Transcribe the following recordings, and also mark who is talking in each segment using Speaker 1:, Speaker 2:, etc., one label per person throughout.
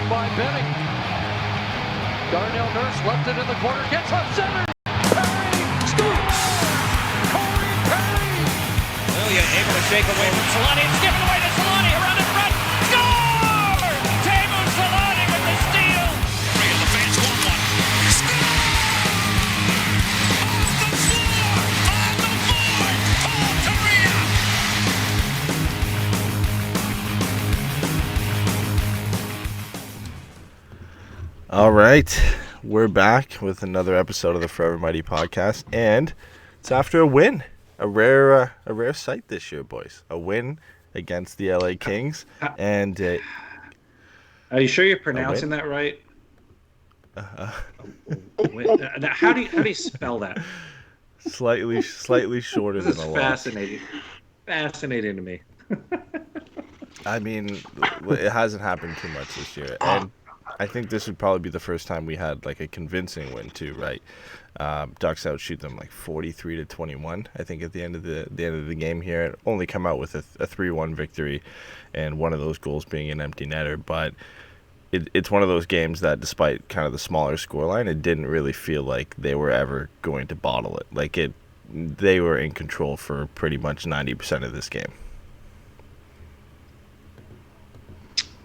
Speaker 1: Moving by Benning. Darnell Nurse left it in the corner. Gets up center. Perry scores! Corey Perry!
Speaker 2: Lilia able to shake away from Selanne. It's given away to Selanne. Around in front. Score! Teemu Selanne with the steal.
Speaker 3: And the fans want one. Score! On the board! Paul Kariya!
Speaker 4: All right, we're back with another episode of the Forever Mighty podcast, and it's after a win, a rare sight this year, boys. A win against the LA Kings, and
Speaker 5: are you sure you're pronouncing that right? How do you spell that?
Speaker 4: slightly shorter
Speaker 5: This
Speaker 4: than
Speaker 5: is
Speaker 4: a lot.
Speaker 5: fascinating to me.
Speaker 4: I mean, it hasn't happened too much this year, and I think this would probably be the first time we had like a convincing win too, right? Ducks outshoot them like 43-21. I think at the end of the game here, it only come out with a 3-1 victory, and one of those goals being an empty netter. But it's one of those games that, despite kind of the smaller scoreline, it didn't really feel like they were ever going to bottle it. Like they were in control for pretty much 90% of this game.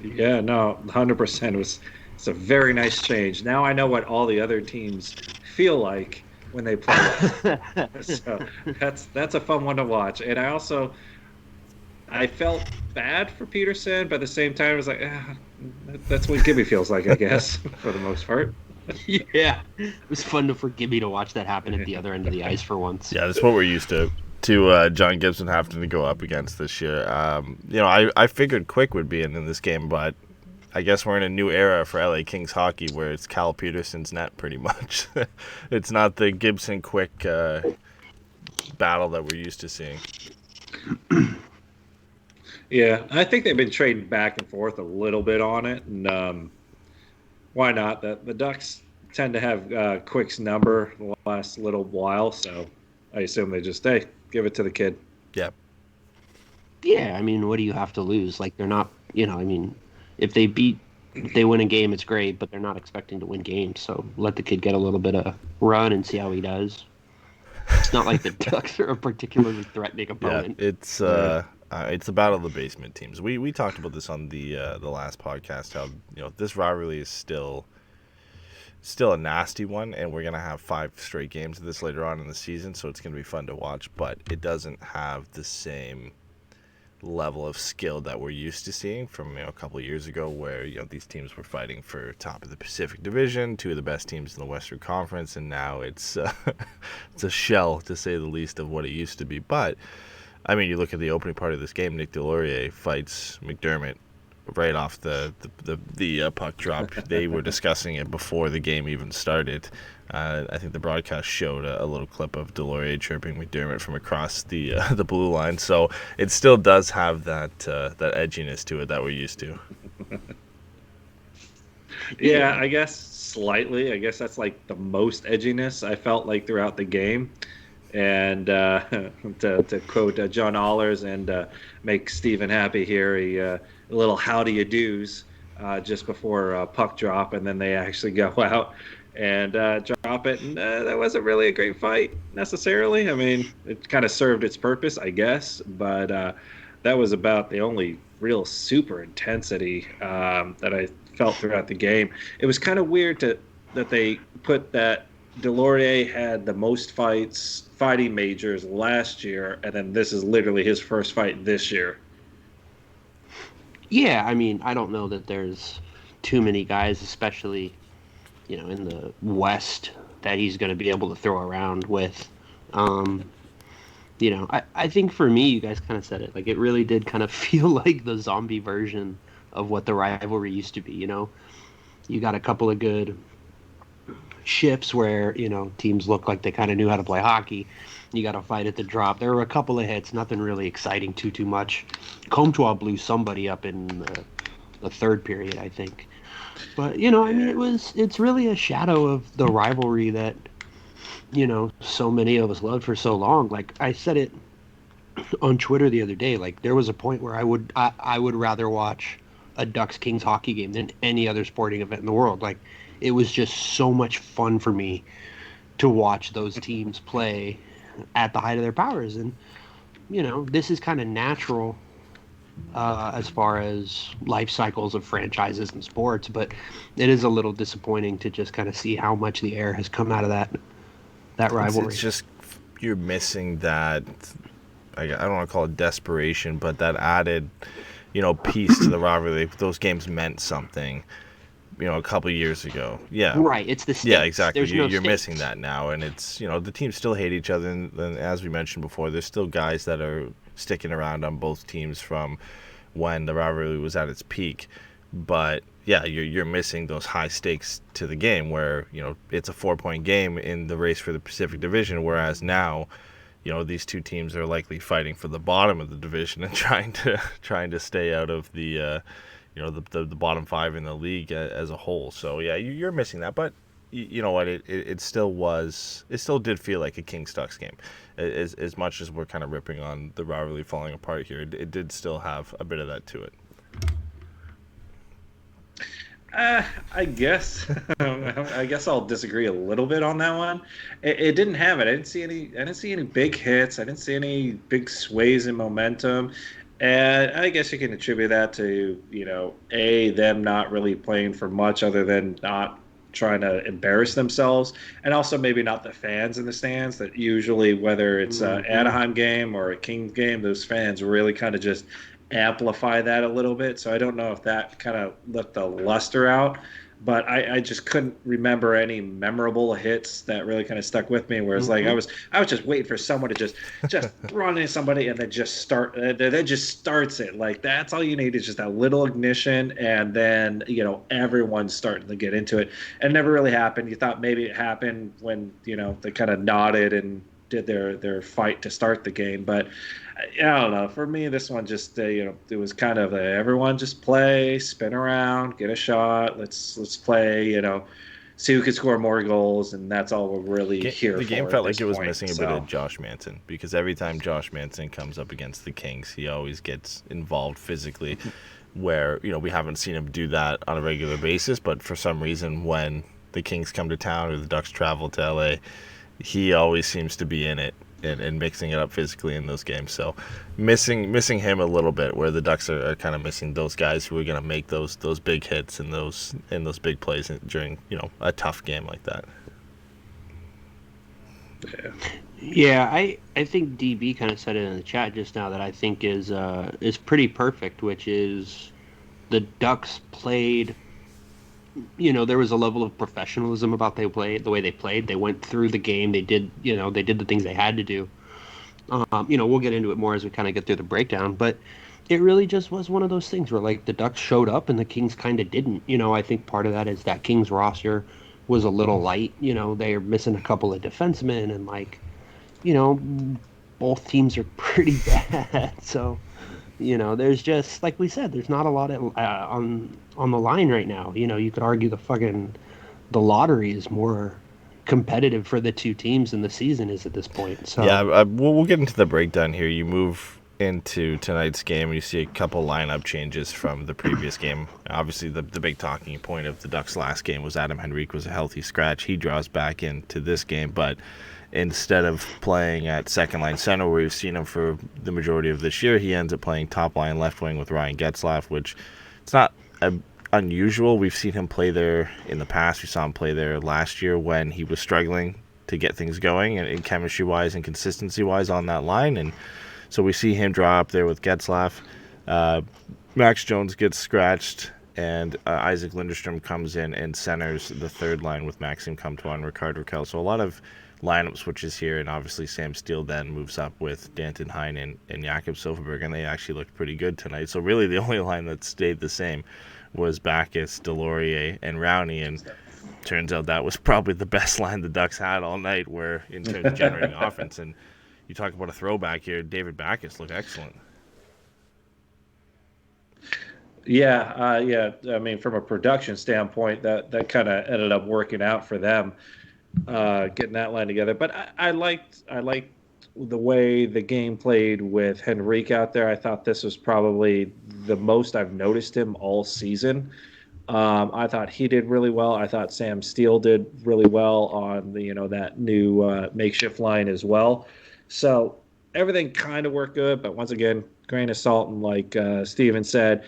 Speaker 5: Yeah, no, 100%. It's a very nice change. Now I know what all the other teams feel like when they play. So that's a fun one to watch. And I felt bad for Peterson, but at the same time, I was like, that's what Gibby feels like, I guess, for the most part.
Speaker 6: Yeah, it was fun for Gibby to watch that happen at the other end of the ice for once.
Speaker 4: Yeah, that's what we're used to John Gibson having to go up against this year. I figured Quick would be in this game, but I guess we're in a new era for LA Kings hockey where it's Cal Peterson's net pretty much. It's not the Gibson-Quick battle that we're used to seeing.
Speaker 5: Yeah, I think they've been trading back and forth a little bit on it, and why not? The Ducks tend to have Quick's number the last little while, so I assume they just, hey, give it to the kid.
Speaker 4: Yeah.
Speaker 6: Yeah, I mean, what do you have to lose? Like, they're not, if they win a game, it's great, but they're not expecting to win games, so let the kid get a little bit of run and see how he does. It's not like the Ducks are a particularly threatening opponent.
Speaker 4: Yeah, it's the battle of the basement teams. We talked about this on the last podcast, how this rivalry is still a nasty one, and we're going to have 5 straight games of this later on in the season, so it's going to be fun to watch, but it doesn't have the same level of skill that we're used to seeing from a couple of years ago, where these teams were fighting for top of the Pacific Division, 2 of the best teams in the Western Conference, and now it's a shell, to say the least, of what it used to be. But I mean, you look at the opening part of this game, Nic Deslauriers fights McDermott right off the puck drop. They were discussing it before the game even started. I think the broadcast showed a little clip of Deslauriers chirping McDermott from across the blue line. So it still does have that edginess to it that we're used to.
Speaker 5: Yeah, I guess slightly. I guess that's like the most edginess I felt like throughout the game. And to quote John Allers and make Steven happy here, a little how do you do's just before puck drop, and then they actually go out and drop it. And that wasn't really a great fight necessarily. I mean, it kind of served its purpose, I guess, but that was about the only real super intensity that I felt throughout the game. It was kind of weird that they put that Deslauriers had the most fighting majors last year, and then this is literally his first fight this year.
Speaker 6: Yeah, I mean, I don't know that there's too many guys, especially, in the West, that he's going to be able to throw around with. I think for me, you guys kind of said it, like it really did kind of feel like the zombie version of what the rivalry used to be. You got a couple of good shifts where teams look like they kind of knew how to play hockey. You got to fight at the drop. There were a couple of hits, nothing really exciting too much. Comtois blew somebody up in the third period, I think. But I mean, it's really a shadow of the rivalry that so many of us loved for so long. Like I said it on Twitter the other day, like there was a point where I would rather watch a Ducks Kings hockey game than any other sporting event in the world. Like, it was just so much fun for me to watch those teams play at the height of their powers. And, this is kind of natural as far as life cycles of franchises and sports, but it is a little disappointing to just kind of see how much the air has come out of that rivalry.
Speaker 4: It's just, you're missing that, I don't want to call it desperation, but that added, piece to the rivalry. Those games meant something, a couple of years ago. Yeah.
Speaker 6: Right. It's the stakes.
Speaker 4: Yeah, exactly. You're
Speaker 6: stakes.
Speaker 4: missing that now. And it's, the teams still hate each other. And as we mentioned before, there's still guys that are sticking around on both teams from when the rivalry was at its peak. But yeah, you're missing those high stakes to the game where, it's a 4-point game in the race for the Pacific Division, whereas now, these two teams are likely fighting for the bottom of the division and trying to stay out of the the bottom 5 in the league as a whole. So yeah, you're missing that, but you know what, it still did feel like a Kings Ducks game. As much as we're kind of ripping on the rivalry falling apart here, it did still have a bit of that to it.
Speaker 5: I guess I'll disagree a little bit on that one. It didn't have it. I didn't see any big hits. I didn't see any big sways in momentum. And I guess you can attribute that to, them not really playing for much other than not trying to embarrass themselves, and also maybe not the fans in the stands that usually, whether it's an Anaheim game or a Kings game, those fans really kind of just amplify that a little bit. So I don't know if that kind of let the luster out, but I just couldn't remember any memorable hits that really kind of stuck with me. Whereas like I was just waiting for someone to just run into somebody and then just start. That just starts it. Like that's all you need is just that little ignition, and then everyone's starting to get into it. And it never really happened. You thought maybe it happened when they kind of nodded and did their fight to start the game, but I don't know. For me, this one just it was kind of everyone just play, spin around, get a shot. Let's play. See who can score more goals, and that's all we're really here for.
Speaker 4: The game felt like it was
Speaker 5: point,
Speaker 4: missing a bit of Josh Manson, because every time Josh Manson comes up against the Kings, he always gets involved physically. Where we haven't seen him do that on a regular basis, but for some reason, when the Kings come to town or the Ducks travel to LA, he always seems to be in it and mixing it up physically in those games. So missing him a little bit, where the Ducks are kind of missing those guys who are going to make those big hits and those big plays during a tough game like that.
Speaker 6: Yeah, I think DB kind of said it in the chat just now that I think is pretty perfect, which is the Ducks played. There was a level of professionalism about the way they played. They went through the game. They did the things they had to do. We'll get into it more as we kind of get through the breakdown, but it really just was one of those things where like the Ducks showed up and the Kings kind of didn't. I think part of that is that Kings roster was a little light. They're missing a couple of defensemen, and both teams are pretty bad. So, there's just, like we said, there's not a lot on the line right now. You could argue the lottery is more competitive for the two teams than the season is at this point. So
Speaker 4: yeah, we'll get into the breakdown here. You move into tonight's game and you see a couple lineup changes from the previous game. Obviously, the big talking point of the Ducks' last game was Adam Henrique was a healthy scratch. He draws back into this game, but instead of playing at second line center where we've seen him for the majority of this year, he ends up playing top line left wing with Ryan Getzlaf, which it's not unusual. We've seen him play there in the past. We saw him play there last year when he was struggling to get things going and chemistry wise and consistency wise on that line. And so we see him draw up there with Getzlaf. Max Jones gets scratched, and Isaac Lindstrom comes in and centers the third line with Maxime Comtois and Ricard Raquel. So a lot of lineup switches here, and obviously Sam Steele then moves up with Danton Heinen and Jakob Silfverberg, and they actually looked pretty good tonight. So really the only line that stayed the same was Backes, Deslauriers, and Rowney, and turns out that was probably the best line the Ducks had all night, where in terms of generating offense. And you talk about a throwback here, David Backes looked excellent.
Speaker 5: Yeah. I mean, from a production standpoint, that kind of ended up working out for them, getting that line together. But I liked the way the game played with Henrique out there, I thought this was probably the most I've noticed him all season. I thought he did really well. I thought Sam Steele did really well on the that new makeshift line as well. So everything kind of worked good, but once again, grain of salt. And like Steven said,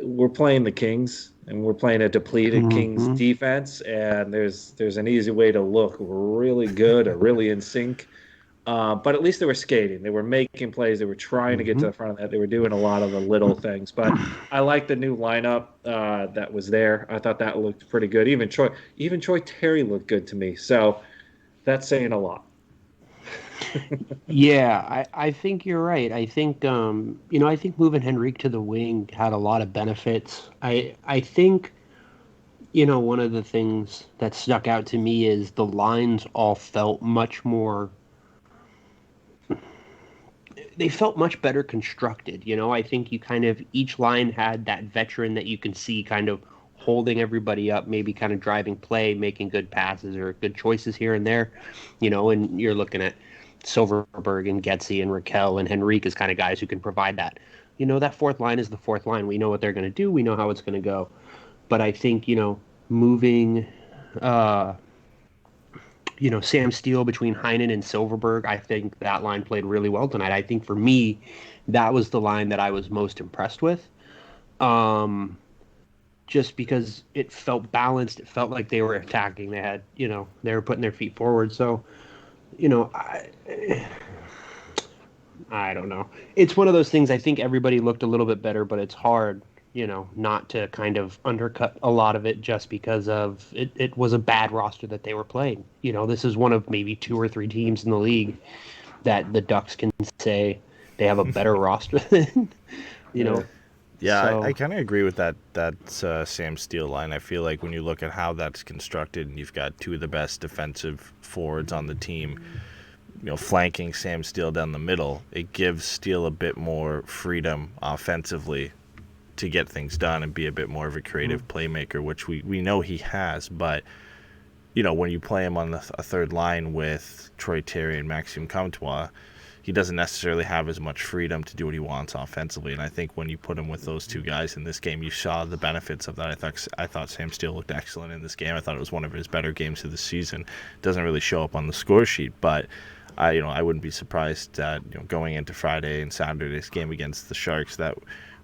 Speaker 5: we're playing the Kings, and we're playing a depleted Kings defense, and there's an easy way to look really good or really in sync. But at least they were skating. They were making plays. They were trying to get to the front of that. They were doing a lot of the little things. But I like the new lineup that was there. I thought that looked pretty good. Even Troy Terry looked good to me. So that's saying a lot.
Speaker 6: Yeah, I think you're right. I think I think moving Henrique to the wing had a lot of benefits. I think one of the things that stuck out to me is the lines all felt much more. They felt much better constructed. I think you kind of each line had that veteran that you can see kind of holding everybody up, maybe kind of driving play, making good passes or good choices here and there. And you're looking at Silverberg and Getzy and Raquel and Henrique as kind of guys who can provide that. That fourth line is the fourth line. We know what they're going to do. We know how it's going to go. But I think, moving Sam Steele between Heinen and Silverberg, I think that line played really well tonight. I think for me, that was the line that I was most impressed with. Just because it felt balanced. It felt like they were attacking. They had, they were putting their feet forward. So, I don't know. It's one of those things. I think everybody looked a little bit better, but it's hard, not to kind of undercut a lot of it just because of it was a bad roster that they were playing. This is one of maybe 2 or 3 teams in the league that the Ducks can say they have a better roster than,
Speaker 4: Yeah,
Speaker 6: So,
Speaker 4: I kind of agree with that Sam Steele line. I feel like when you look at how that's constructed and you've got 2 of the best defensive forwards on the team, flanking Sam Steele down the middle, it gives Steele a bit more freedom offensively to get things done and be a bit more of a creative playmaker, which we know he has. But, when you play him on a third line with Troy Terry and Maxime Comtois, he doesn't necessarily have as much freedom to do what he wants offensively. And I think when you put him with those 2 guys in this game, you saw the benefits of that. I thought Sam Steele looked excellent in this game. I thought it was one of his better games of the season. Doesn't really show up on the score sheet, but I wouldn't be surprised that going into Friday and Saturday's game against the Sharks that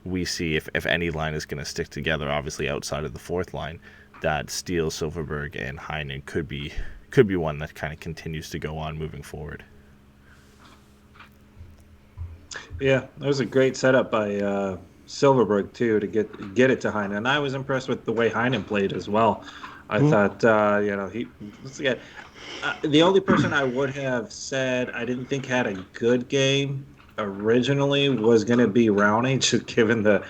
Speaker 4: we see if any line is going to stick together, obviously outside of the fourth line, that Steele, Silverberg, and Heinen could be one that kind of continues to go on moving forward.
Speaker 5: Yeah, that was a great setup by Silverberg too to get it to Heinen. And I was impressed with the way Heinen played as well. I thought the only person I would have said I didn't think had a good game originally was going to be Rowney, just given the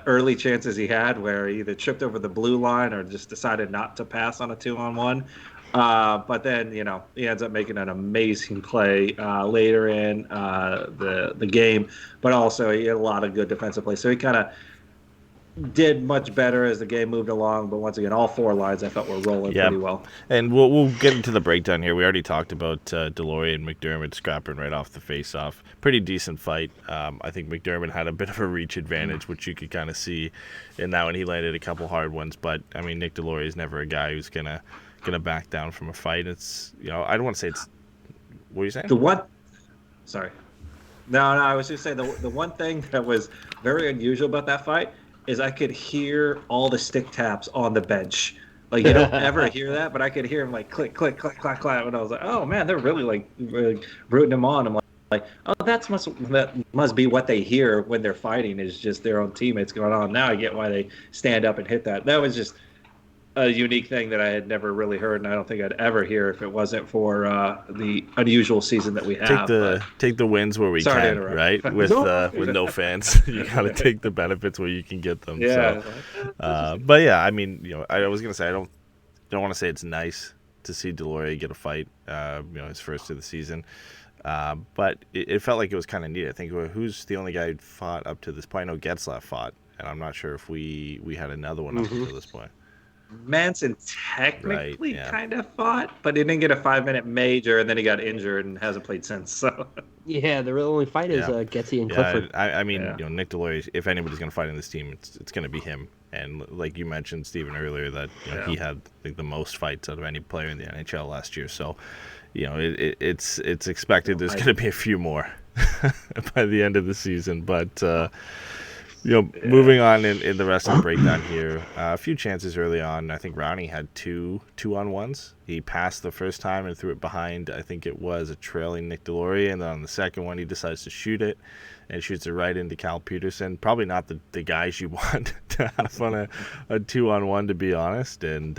Speaker 5: early chances he had where he either tripped over the blue line or just decided not to pass on a 2-on-1. But then, he ends up making an amazing play later in the game. But also, he had a lot of good defensive plays. So he kind of did much better as the game moved along. But once again, all 4 lines I thought were rolling pretty well.
Speaker 4: And we'll get into the breakdown here. We already talked about Deslauriers and McDermott scrapping right off the face-off. Pretty decent fight. I think McDermott had a bit of a reach advantage, which you could kind of see in that one. He landed a couple hard ones. But, Nic Deslauriers is never a guy who's going to back down from a fight. It's I don't want to say it's. What are you saying?
Speaker 5: Sorry. No, I was just saying the one thing that was very unusual about that fight is I could hear all the stick taps on the bench. Like you don't ever hear that, but I could hear him like click, click, click, clack, clack, and I was like, oh man, they're really rooting him on. I'm like, oh, that must be what they hear when they're fighting is just their own teammates going on. Now I get why they stand up and hit that. That was just a unique thing that I had never really heard, and I don't think I'd ever hear if it wasn't for the unusual season that we have.
Speaker 4: Take the wins where we can, right? With no fans, you gotta take the benefits where you can get them.
Speaker 5: Yeah.
Speaker 4: So, but yeah, I was gonna say I don't want to say it's nice to see Deslauriers get a fight, his first of the season. But it felt like it was kind of neat. I think who's the only guy who fought up to this point? I know Getzlaff fought, and I'm not sure if we had another one up to this point.
Speaker 5: Manson technically
Speaker 4: Right, yeah.
Speaker 5: kind of fought, but he didn't get a 5-minute major, and then he got injured and hasn't played since. So
Speaker 6: Yeah, the real only fight is
Speaker 4: Yeah.
Speaker 6: Getzey and
Speaker 4: Yeah,
Speaker 6: Clifford.
Speaker 4: I mean,
Speaker 5: Yeah.
Speaker 4: Nic Deslauriers, if anybody's going to fight in this team, it's going to be him. And like you mentioned, Steven, earlier, that he had like the most fights out of any player in the NHL last year. So, it's expected there's going to be a few more by the end of the season. But moving on in the rest of the breakdown here, a few chances early on. I think Rowney had two on ones. He passed the first time and threw it behind. I think it was a trailing Nic Deslauriers, and then on the second one he decides to shoot it and shoots it right into Cal Peterson. Probably not the guys you want to have on a 2-on-1, to be honest. And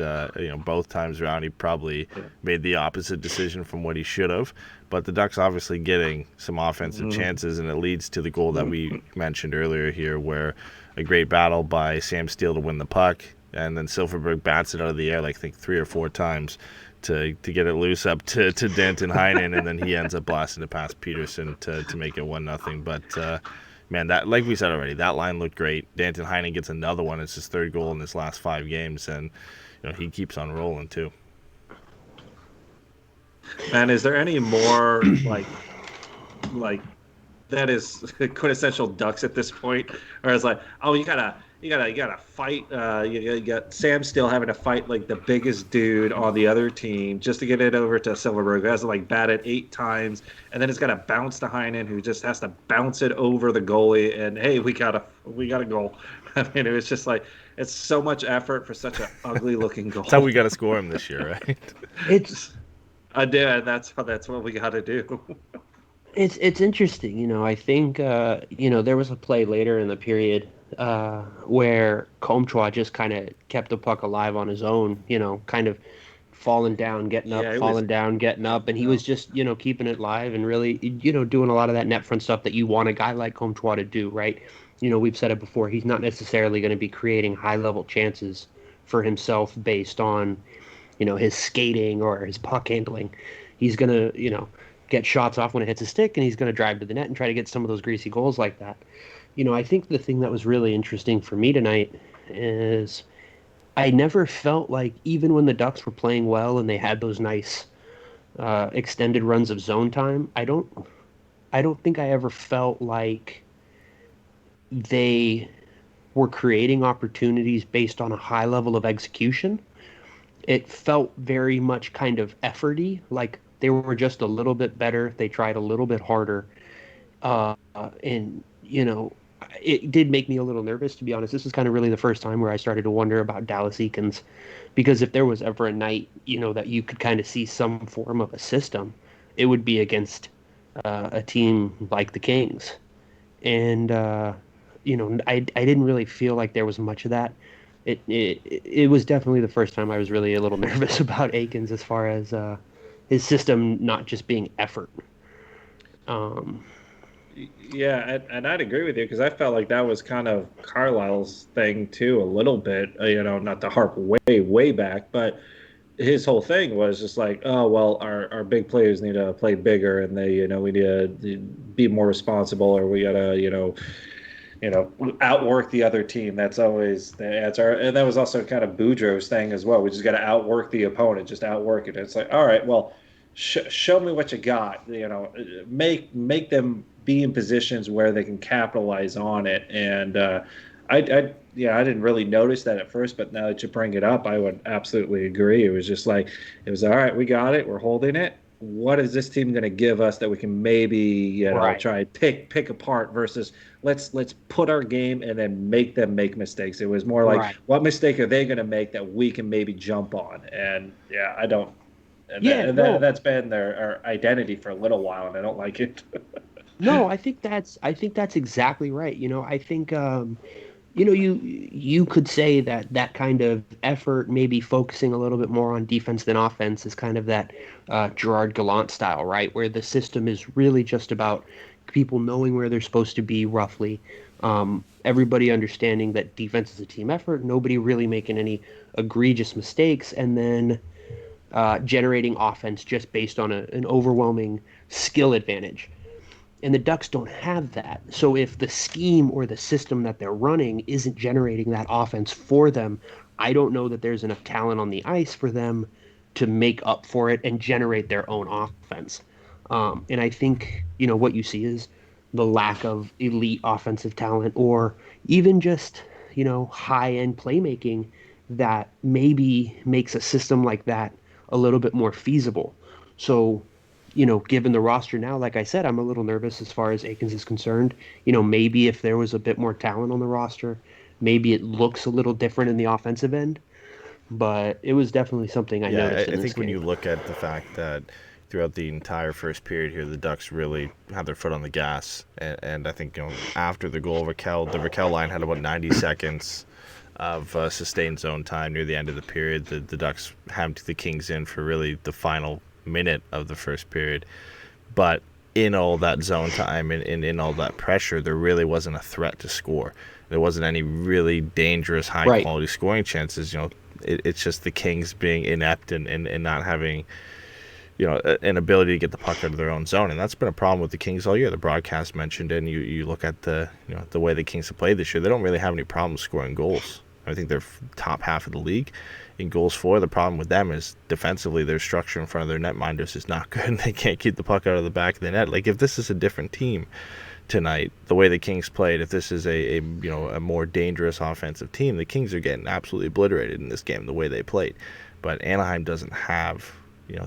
Speaker 4: both times Rowney probably made the opposite decision from what he should have. But the Ducks obviously getting some offensive chances, and it leads to the goal that we mentioned earlier here, where a great battle by Sam Steele to win the puck, and then Silfverberg bats it out of the air, like I think 3 or 4 times to get it loose up to Danton Heinen, and then he ends up blasting it past Peterson to make it 1-0. But man, that, like we said already, that line looked great. Danton Heinen gets another one. It's his 3rd goal in his last 5 games, and he keeps on rolling too.
Speaker 5: Man, is there any more like that is quintessential Ducks at this point? Or it's like, oh, you gotta fight. You got Sam Steele having to fight like the biggest dude on the other team just to get it over to Silfverberg, who has to like bat it 8 times, and then it's got to bounce to Heinen, who just has to bounce it over the goalie. And hey, we got a goal. I mean, it was just like, it's so much effort for such an ugly looking goal.
Speaker 4: That's how we got to score him this year, right?
Speaker 6: It's
Speaker 5: I did. That's what we got to do.
Speaker 6: It's interesting, I think there was a play later in the period where Comtois just kind of kept the puck alive on his own, kind of falling down, getting up, down, getting up, and he was just keeping it live and really doing a lot of that net front stuff that you want a guy like Comtois to do, right? We've said it before, he's not necessarily going to be creating high level chances for himself based on his skating or his puck handling. He's going to, get shots off when it hits a stick, and he's going to drive to the net and try to get some of those greasy goals like that. I think the thing that was really interesting for me tonight is I never felt like, even when the Ducks were playing well and they had those nice extended runs of zone time, I don't think I ever felt like they were creating opportunities based on a high level of execution. It felt very much kind of efforty, like they were just a little bit better. They tried a little bit harder. And, it did make me a little nervous, to be honest. This is kind of really the first time where I started to wonder about Dallas Eakins, because if there was ever a night, that you could kind of see some form of a system, it would be against a team like the Kings. And, I didn't really feel like there was much of that. It was definitely the first time I was really a little nervous about Eakins as far as his system not just being effort.
Speaker 5: Yeah, and I'd agree with you, because I felt like that was kind of Carlisle's thing too, a little bit. Not to harp way back, but his whole thing was just like, oh well, our big players need to play bigger, and they we need to be more responsible, or we gotta outwork the other team. That's always the answer. And that was also kind of Boudreaux's thing as well. We just got to outwork the opponent, just outwork it. It's like, all right, well, show me what you got. Make them be in positions where they can capitalize on it. And I didn't really notice that at first, but now that you bring it up, I would absolutely agree. It was just like, it was all right. We got it. We're holding it. What is this team going to give us that we can maybe try and pick apart, versus let's put our game and then make them make mistakes. It was more like, what mistake are they going to make that we can maybe jump on? And I don't. That's been their identity for a little while, and I don't like it.
Speaker 6: No, I think that's exactly right. I think you could say that kind of effort, maybe focusing a little bit more on defense than offense, is kind of that Gerard Gallant style, right? Where the system is really just about people knowing where they're supposed to be roughly. Everybody understanding that defense is a team effort, nobody really making any egregious mistakes, and then generating offense just based on an overwhelming skill advantage. And the Ducks don't have that. So if the scheme or the system that they're running isn't generating that offense for them, I don't know that there's enough talent on the ice for them to make up for it and generate their own offense. And I think, what you see is the lack of elite offensive talent or even just, high-end playmaking that maybe makes a system like that a little bit more feasible. So, given the roster now, like I said, I'm a little nervous as far as Aikens is concerned. Maybe if there was a bit more talent on the roster, maybe it looks a little different in the offensive end. But it was definitely something I noticed in this
Speaker 4: think when
Speaker 6: game.
Speaker 4: you look at the fact that throughout the entire first period here, the Ducks really had their foot on the gas. And I think, after the goal, the Raquel line had about 90 seconds of sustained zone time near the end of the period. The Ducks hammed the Kings in for really the final minute of the first period. But in all that zone time and in all that pressure, there really wasn't a threat to score. There wasn't any really dangerous, high-quality scoring chances. It's just the Kings being inept and not having, an ability to get the puck out of their own zone. And that's been a problem with the Kings all year. The broadcast mentioned it, and you look at the way the Kings have played this year, they don't really have any problems scoring goals. I think they're top half of the league in goals for. The problem with them is defensively, their structure in front of their netminders is not good, and they can't keep the puck out of the back of the net. Like, if this is a different team tonight, the way the Kings played, if this is a more dangerous offensive team, the Kings are getting absolutely obliterated in this game the way they played. But Anaheim doesn't have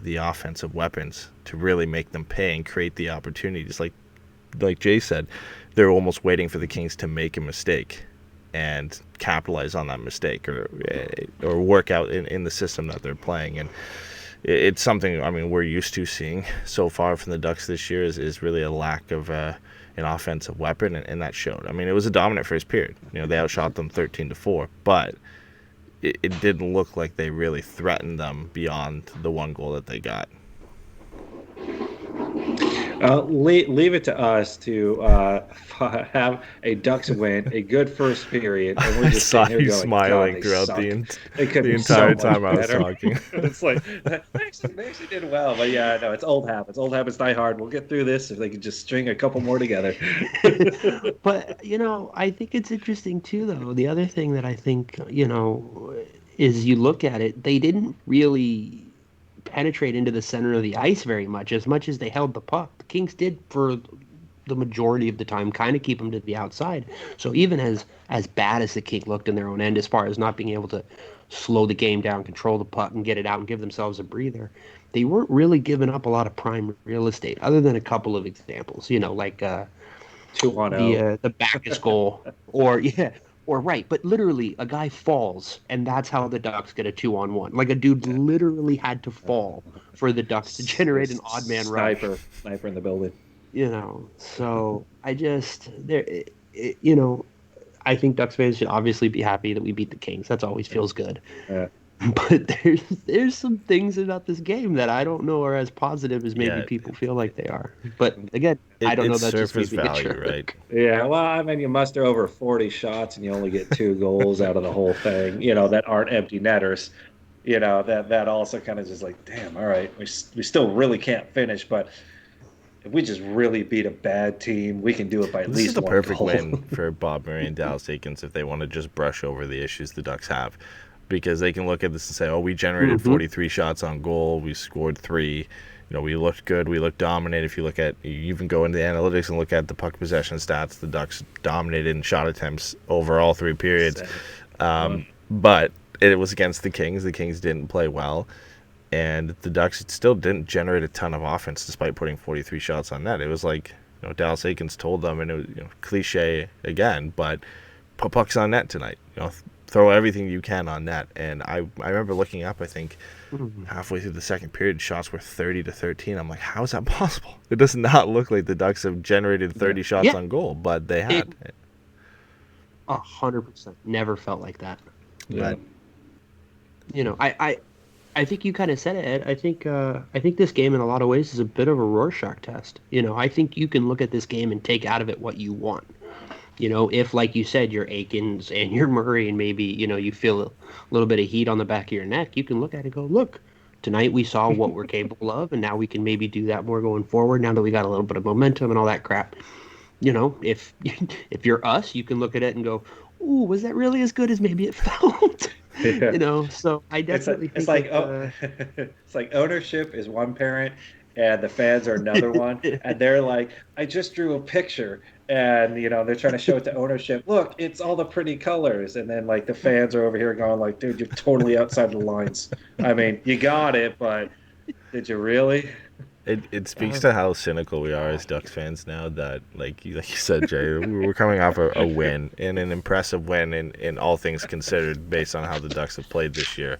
Speaker 4: the offensive weapons to really make them pay and create the opportunities. Like Jay said, they're almost waiting for the Kings to make a mistake and capitalize on that mistake or work out in the system that they're playing. And it's something, we're used to seeing so far from the Ducks this year is really a lack of an offensive weapon, and that showed. It was a dominant first period. They outshot them 13-4, but it didn't look like they really threatened them beyond the one goal that they got.
Speaker 5: Leave it to us to have a Ducks win, a good first period, and we're just
Speaker 4: I saw
Speaker 5: sitting here
Speaker 4: you
Speaker 5: going,
Speaker 4: smiling
Speaker 5: God,
Speaker 4: throughout the
Speaker 5: so
Speaker 4: entire time I was
Speaker 5: better.
Speaker 4: talking.
Speaker 5: It's like they actually did well, but yeah, no, it's old habits. Old habits die hard. We'll get through this if they could just string a couple more together.
Speaker 6: But, I think it's interesting too, though. The other thing that I think, is you look at it, they didn't really penetrate into the center of the ice very much as they held the puck. The Kings did for the majority of the time kind of keep them to the outside. So even as bad as the Kings looked in their own end as far as not being able to slow the game down, control the puck, and get it out and give themselves a breather, they weren't really giving up a lot of prime real estate other than a couple of examples, like
Speaker 5: 2-1-0.
Speaker 6: the Backus goal or right, but literally a guy falls, and that's how the Ducks get a 2-on-1. Like, a dude literally had to fall for the Ducks to generate an odd man rush.
Speaker 5: Sniper in the building.
Speaker 6: So I just I think Ducks fans should obviously be happy that we beat the Kings. That always feels good.
Speaker 5: Yeah.
Speaker 6: But there's some things about this game that I don't know are as positive as maybe people feel like they are. But again, I don't know. That's just
Speaker 4: surface
Speaker 6: maybe
Speaker 4: value, right?
Speaker 5: Yeah, well, you muster over 40 shots and you only get 2 goals out of the whole thing, that aren't empty netters. That also kind of just like, damn, all right, we still really can't finish, but if we just really beat a bad team, we can do it by at least one goal.
Speaker 4: This is the perfect win for Bob Murray and Dallas Aikens if they want to just brush over the issues the Ducks have. Because they can look at this and say, we generated 43 shots on goal, we scored 3. We looked good, we looked dominant. If you even go into the analytics and look at the puck possession stats, the Ducks dominated in shot attempts over all 3 periods. But it was against the Kings. The Kings didn't play well. And the Ducks still didn't generate a ton of offense despite putting 43 shots on net. It was like, Dallas Aikens told them, and it was cliche again, but put pucks on net tonight. Throw everything you can on net. And I remember looking up, I think, halfway through the second period, shots were 30-13. I'm like, how is that possible? It does not look like the Ducks have generated 30 shots on goal, but they had.
Speaker 6: 100%. Never felt like that.
Speaker 4: Yeah.
Speaker 6: I think you kind of said it, Ed. I think this game in a lot of ways is a bit of a Rorschach test. I think you can look at this game and take out of it what you want. If, like you said, you're Aikens and you're Murray and maybe, you feel a little bit of heat on the back of your neck, you can look at it and go, look, tonight we saw what we're capable of, and now we can maybe do that more going forward now that we got a little bit of momentum and all that crap. If you're us, you can look at it and go, ooh, was that really as good as maybe it felt? So I definitely
Speaker 5: it's
Speaker 6: think
Speaker 5: like it's like ownership is one parent and the fans are another one, and they're like, I just drew a picture, and they're trying to show it to ownership. Look, it's all the pretty colors, and then like the fans are over here going like, dude, you're totally outside the lines. I mean, you got it, but did you really?
Speaker 4: It speaks to how cynical we are as Ducks fans now that, like you said, Jay, we're coming off a win, and an impressive win in all things considered based on how the Ducks have played this year.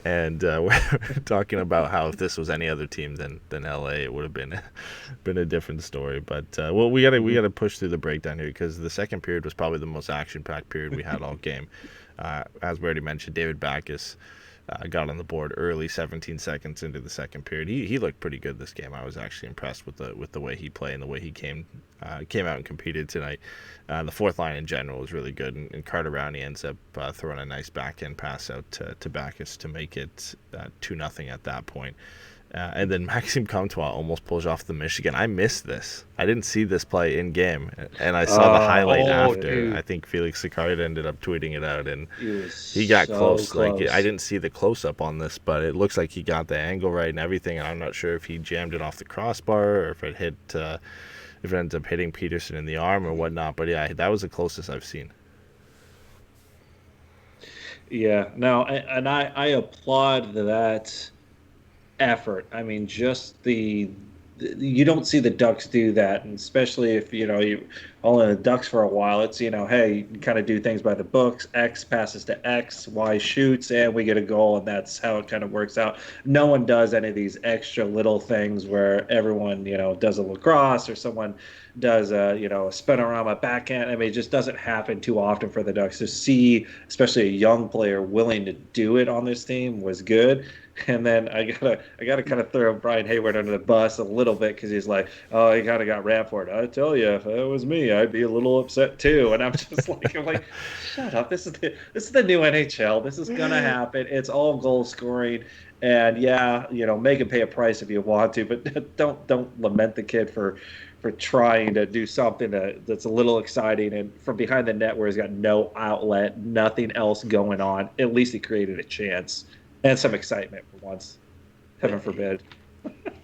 Speaker 4: And we're talking about how if this was any other team than LA, it would have been a different story. But we gotta push through the breakdown here, because the second period was probably the most action-packed period we had all game. As we already mentioned, David Backes got on the board early, 17 seconds into the second period. He looked pretty good this game. I was actually impressed with the way he played and the way he came out and competed tonight. The fourth line in general was really good, and Carter Rowney ends up throwing a nice backhand pass out to Backes to make it 2-0 at that point. And then Maxime Comtois almost pulls off the Michigan. I missed this. I didn't see this play in game, and I saw the highlight after.
Speaker 5: Dude.
Speaker 4: I think Felix Sicard ended up tweeting it out, and he got close. Like, I didn't see the close up on this, but it looks like he got the angle right and everything. And I'm not sure if he jammed it off the crossbar or if it hit, if it ends up hitting Peterson in the arm or whatnot. But yeah, that was the closest I've seen.
Speaker 5: Yeah, no, and I applaud that effort. I mean, just you don't see the Ducks do that, and especially if you all in the Ducks for a while. It's hey, you can kind of do things by the books. X passes to X, Y shoots, and we get a goal, and that's how it kind of works out. No one does any of these extra little things where everyone does a lacrosse or someone does a spinorama backhand. I mean, it just doesn't happen too often for the Ducks. To see, especially a young player willing to do it on this team, was good. And then I gotta kind of throw Brian Hayward under the bus a little bit, because he's like, oh, he kind of got ran for it. I tell you, if it was me, I'd be a little upset too. And I'm just like, shut up. This is the new NHL. This is gonna happen. It's all goal scoring, and yeah, make him pay a price if you want to, but don't lament the kid for trying to do something that's a little exciting, and from behind the net where he's got no outlet, nothing else going on. At least he created a chance. And some excitement for once. Heaven forbid.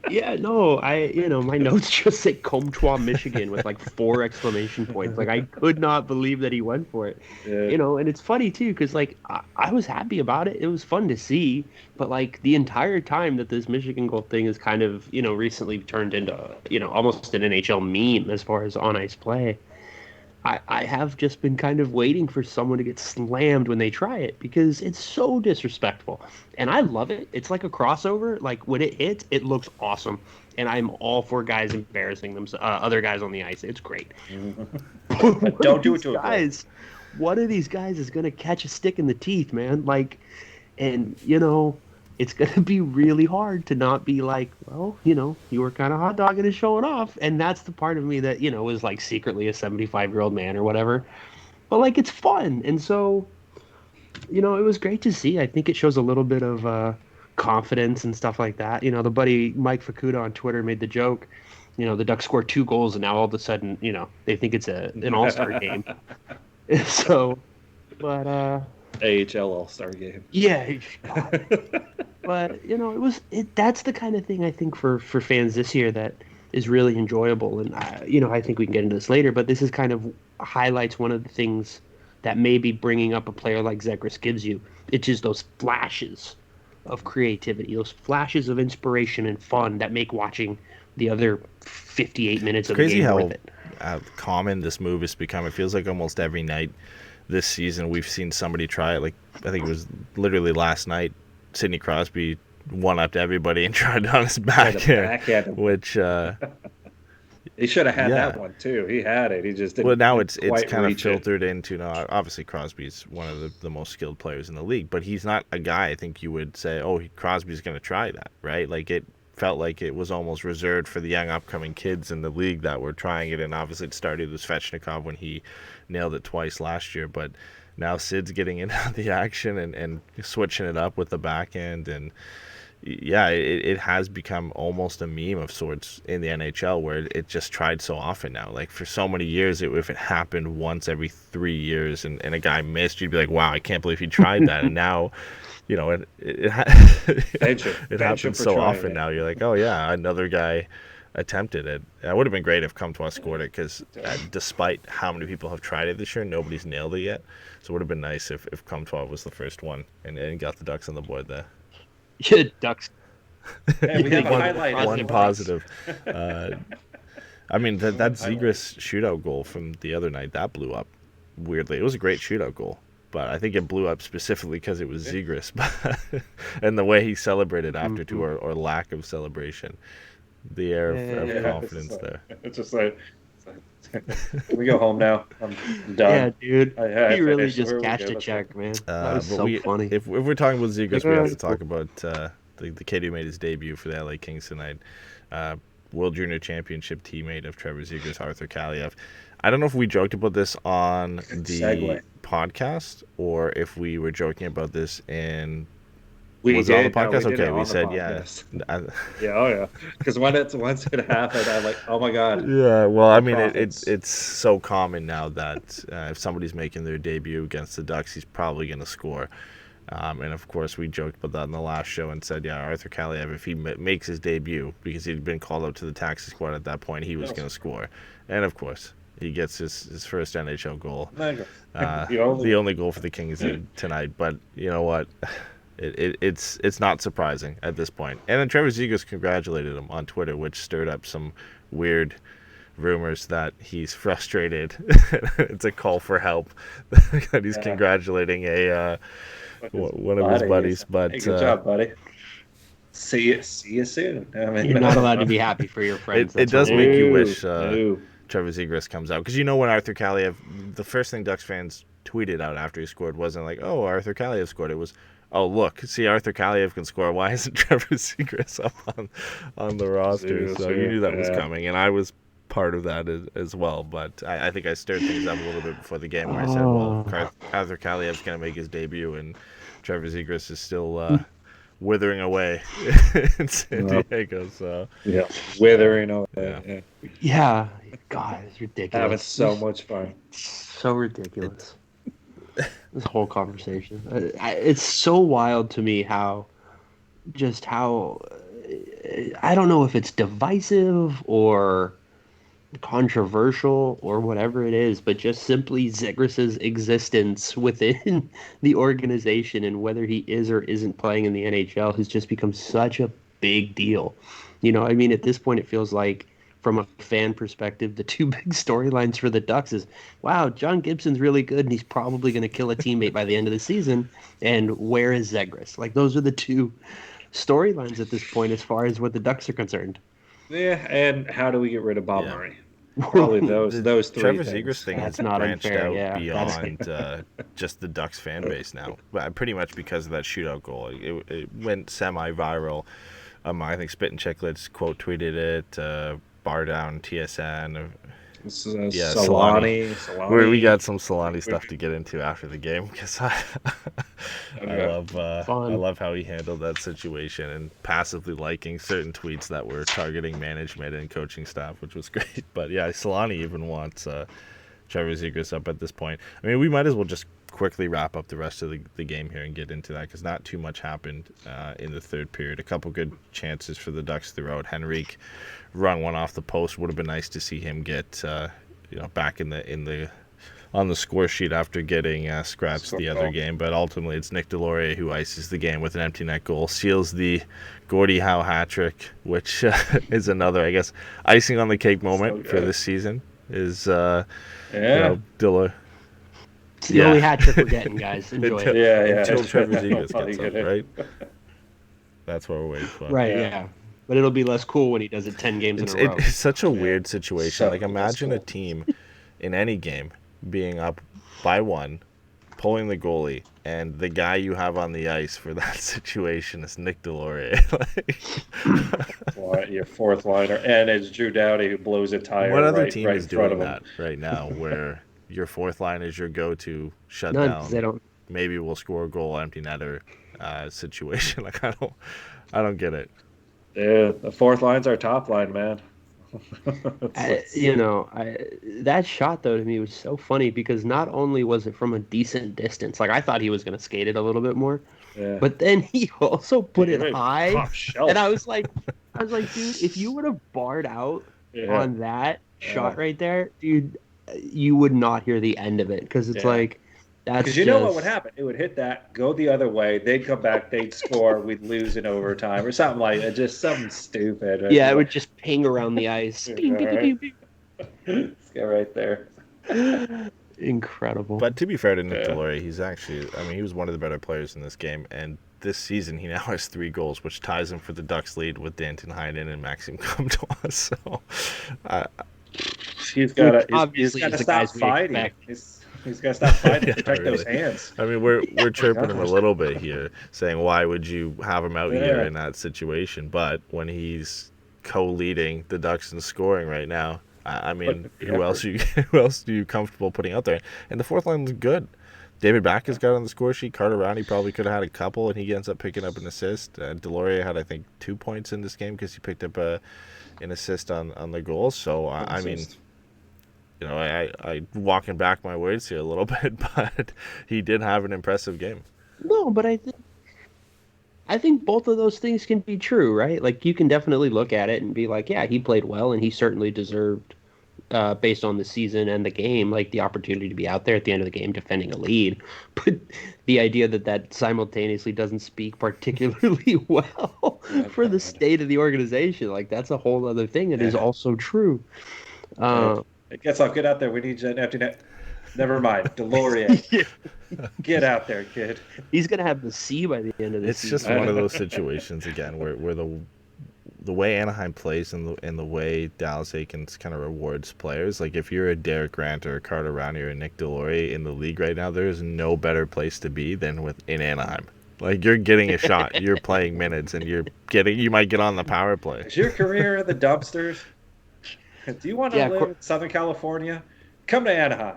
Speaker 6: Yeah, no, my notes just say Comtois, Michigan with like 4 exclamation points. Like, I could not believe that he went for it.
Speaker 5: Yeah.
Speaker 6: And it's funny too, because like I was happy about it. It was fun to see, but like the entire time that this Michigan goal thing is kind of recently turned into almost an NHL meme as far as on ice play. I have just been kind of waiting for someone to get slammed when they try it, because it's so disrespectful. And I love it. It's like a crossover. Like, when it hits, it looks awesome. And I'm all for guys embarrassing other guys on the ice. It's great.
Speaker 5: But don't do it to
Speaker 6: guys. One of these guys is going to catch a stick in the teeth, man. Like, and, it's going to be really hard to not be like, well, you were kind of hot dogging and showing off. And that's the part of me that, is like secretly a 75-year-old man or whatever. But like, it's fun. And so, it was great to see. I think it shows a little bit of confidence and stuff like that. The buddy Mike Fukuda on Twitter made the joke, the Ducks scored 2 goals and now all of a sudden, they think it's an all-star game. So, but
Speaker 5: AHL All-Star game.
Speaker 6: Yeah. But that's the kind of thing I think for fans this year that is really enjoyable. And I think we can get into this later, but this is kind of highlights one of the things that maybe bringing up a player like Zegras gives you. It's just those flashes of creativity, those flashes of inspiration and fun that make watching the other 58 minutes of the game worth it.
Speaker 4: Common this move has become. It feels like almost every night this season we've seen somebody try it. Like, I think it was literally last night, Sidney Crosby one-upped everybody and tried it on his backhand, which
Speaker 5: he should have had that one too. He had it. He just didn't.
Speaker 4: Well, now it's kind of filtered into. Obviously Crosby's one of the most skilled players in the league, but he's not a guy I think you would say, oh, Crosby's going to try that, right? Like, it felt like it was almost reserved for the young upcoming kids in the league that were trying it, and obviously it started with Svechnikov when he nailed it twice last year, but now Sid's getting into the action and switching it up with the backhand, and yeah, it has become almost a meme of sorts in the NHL, where it just tried so often now. Like for so many years, if it happened once every 3 years and a guy missed, you'd be like, wow, I can't believe he tried that. And now, you know, it happens so often now. You're like, oh yeah, another guy attempted it. It would have been great if Comtois scored it, because despite how many people have tried it this year, nobody's nailed it yet. So it would have been nice if Comtois was the first one and got the Ducks on the board there.
Speaker 6: Ducks.
Speaker 5: Yeah, we have a highlight.
Speaker 4: One positive. I mean, that Zegras shootout goal from the other night, that blew up weirdly. It was a great shootout goal, but I think it blew up specifically because it was Zegras. And the way he celebrated after, too, or lack of celebration. The air of confidence there.
Speaker 5: It's just like, can we go home now? I'm done.
Speaker 6: Yeah, dude.
Speaker 5: I
Speaker 6: He really
Speaker 5: finished.
Speaker 6: just
Speaker 5: We're
Speaker 6: cashed
Speaker 5: good.
Speaker 6: a check, man. That was
Speaker 4: But
Speaker 6: so funny.
Speaker 4: If we're talking about Zegras, we have to talk about the kid who made his debut for the LA Kings tonight. World Junior Championship teammate of Trevor Zegras, Arthur Kaliev. I don't know if we joked about this on the
Speaker 5: Segue.
Speaker 4: podcast or if we were joking about this in...
Speaker 5: We
Speaker 4: Was
Speaker 5: did,
Speaker 4: it on the podcast?
Speaker 5: we did
Speaker 4: Okay,
Speaker 5: it
Speaker 4: we
Speaker 5: on the
Speaker 4: said,
Speaker 5: podcast. Yeah, oh yeah. Because once it happened, I'm like, oh my god.
Speaker 4: Yeah, well, I mean,
Speaker 5: Profits.
Speaker 4: it's so common now that if somebody's making their debut against the Ducks, he's probably going to score. And of course, we joked about that in the last show and said, yeah, Arthur Kaliev, if he makes his debut, because he'd been called up to the taxi squad at that point, he was going to score. And of course, he gets his first NHL goal. The only goal for the Kings tonight. But you know what? It's not surprising at this point. And then Trevor Zegras congratulated him on Twitter, which stirred up some weird rumors that he's frustrated. It's a call for help that he's congratulating one of his buddies. But
Speaker 5: hey, good job, buddy. See you soon. I mean,
Speaker 6: You're not allowed to be happy for your friends.
Speaker 4: it does
Speaker 6: That's
Speaker 4: make you
Speaker 5: No,
Speaker 4: wish
Speaker 5: no.
Speaker 4: Trevor Zegras comes out, because you know when Arthur Kaliev, the first thing Ducks fans tweeted out after he scored wasn't like, oh, Arthur Kaliev scored. It was, oh, look, see, Arthur Kaliev can score. Why isn't Trevor Zegras up on the roster? So you knew that was coming, and I was part of that as well. But I think I stirred things up a little bit before the game, where I said, well, Arthur Kaliev's going to make his debut, and Trevor Zegras is still withering away in San Diego. So
Speaker 5: Yeah, withering away.
Speaker 6: Yeah. God, it's ridiculous.
Speaker 5: Having so much fun.
Speaker 6: So ridiculous. This whole conversation. It's so wild to me how I don't know if it's divisive or controversial or whatever it is, but just simply Zegras's existence within the organization and whether he is or isn't playing in the NHL has just become such a big deal. You know, I mean, at this point, it feels like, from a fan perspective, the two big storylines for the Ducks is, wow, John Gibson's really good and he's probably going to kill a teammate by the end of the season. And where is Zegras? Like, those are the two storylines at this point as far as what the Ducks are concerned.
Speaker 5: Yeah, and how do we get rid of Bob Murray? Probably those three
Speaker 4: Trevor
Speaker 5: things.
Speaker 4: Zegras thing has
Speaker 6: That's not
Speaker 4: branched
Speaker 6: unfair,
Speaker 4: out
Speaker 6: yeah.
Speaker 4: beyond just the Ducks fan base now. Pretty much because of that shootout goal. It went semi-viral. I think Spit and Chicklets quote tweeted it. Bar Down, TSN.
Speaker 5: Selanne.
Speaker 4: We got some Selanne stuff to get into after the game, because I love how he handled that situation and passively liking certain tweets that were targeting management and coaching staff, which was great. But yeah, Selanne even wants Trevor Zegras up at this point. I mean, we might as well just quickly wrap up the rest of the game here and get into that, because not too much happened in the third period. A couple good chances for the Ducks throughout. Henrique run one off the post. Would have been nice to see him get back on the score sheet after getting scratched the other game. But ultimately, it's Nic Deslauriers who ices the game with an empty net goal, seals the Gordie Howe Hat Trick, which is another, I guess, icing on the cake moment for this season. Is Deslauriers.
Speaker 6: It's the only hat trick we're getting, guys. Enjoy it.
Speaker 4: Until Trevor Zegras gets up, right? That's what we're waiting for.
Speaker 6: Right, yeah. But it'll be less cool when he does it 10 games in a row.
Speaker 4: It's such a weird situation.
Speaker 5: So
Speaker 4: like, imagine a team in any game being up by one, pulling the goalie, and the guy you have on the ice for that situation is Nic Deslauriers.
Speaker 5: Your fourth liner, and it's Drew Doughty who blows a tire.
Speaker 4: What other
Speaker 5: right,
Speaker 4: team
Speaker 5: right
Speaker 4: is
Speaker 5: in front
Speaker 4: doing
Speaker 5: of him.
Speaker 4: that right now, where your fourth line is your go-to shutdown?
Speaker 6: None, 'cause they don't.
Speaker 4: Maybe we'll score a goal, empty netter situation. Like, I I don't get it.
Speaker 5: Yeah, the fourth line's our top line, man.
Speaker 6: That shot though to me was so funny because not only was it from a decent distance, like I thought he was going to skate it a little bit more,
Speaker 5: Yeah.
Speaker 6: but then he also put it
Speaker 5: Right,
Speaker 6: high,
Speaker 5: top shelf.
Speaker 6: and I was like, dude, if you would have barred out on that shot right there, dude, you would not hear the end of it because it's like that's
Speaker 5: because you know what would happen? It would hit that, go the other way, they'd come back, they'd score, we'd lose in overtime or something like that. Just something stupid. Right?
Speaker 6: Yeah, it would just ping around the ice. Bing, bing, bing, bing,
Speaker 5: Let's go right there.
Speaker 6: bing. Incredible.
Speaker 4: But to be fair to Nic Deslauriers, he's actually, I mean, he was one of the better players in this game, and this season he now has 3 goals, which ties him for the Ducks lead with Danton Heinen and Maxime Comtois. So,
Speaker 5: he's got to
Speaker 6: Obviously,
Speaker 5: stop
Speaker 6: he's the guys we
Speaker 5: fighting.
Speaker 6: expect.
Speaker 5: He's got to stop fighting and protect
Speaker 4: really.
Speaker 5: those hands.
Speaker 4: I mean, we're chirping him a little bit here, saying why would you have him out here in that situation? But when he's co-leading the Ducks in scoring right now, I mean, who else are you comfortable putting out there? And the fourth line is good. David Backes got on the score sheet. Carter Rowney probably could have had a couple, and he ends up picking up an assist. Deslauriers had, I think, 2 points in this game because he picked up an assist on the goal. So, I mean, you know, I walking back my words here a little bit, but he did have an impressive game.
Speaker 6: No, but I think both of those things can be true, right? Like you can definitely look at it and be like, yeah, he played well and he certainly deserved, based on the season and the game, like the opportunity to be out there at the end of the game defending a lead. But the idea that simultaneously doesn't speak particularly well for the state of the organization, like that's a whole other thing that is also true.
Speaker 5: Get out there. We need you an empty net. Never mind. Deslauriers. Get out there, kid.
Speaker 6: He's going to have the C by the end of this season.
Speaker 4: It's just one of those situations, again, where the way Anaheim plays and the way Dallas Eakins kind of rewards players, like if you're a Derek Grant or a Carter Rowney or a Nic Deslauriers in the league right now, there is no better place to be than in Anaheim. Like you're getting a shot, you're playing minutes, and you might get on the power play.
Speaker 5: Is your career in the dumpsters? Do you want to live in Southern California? Come to Anaheim.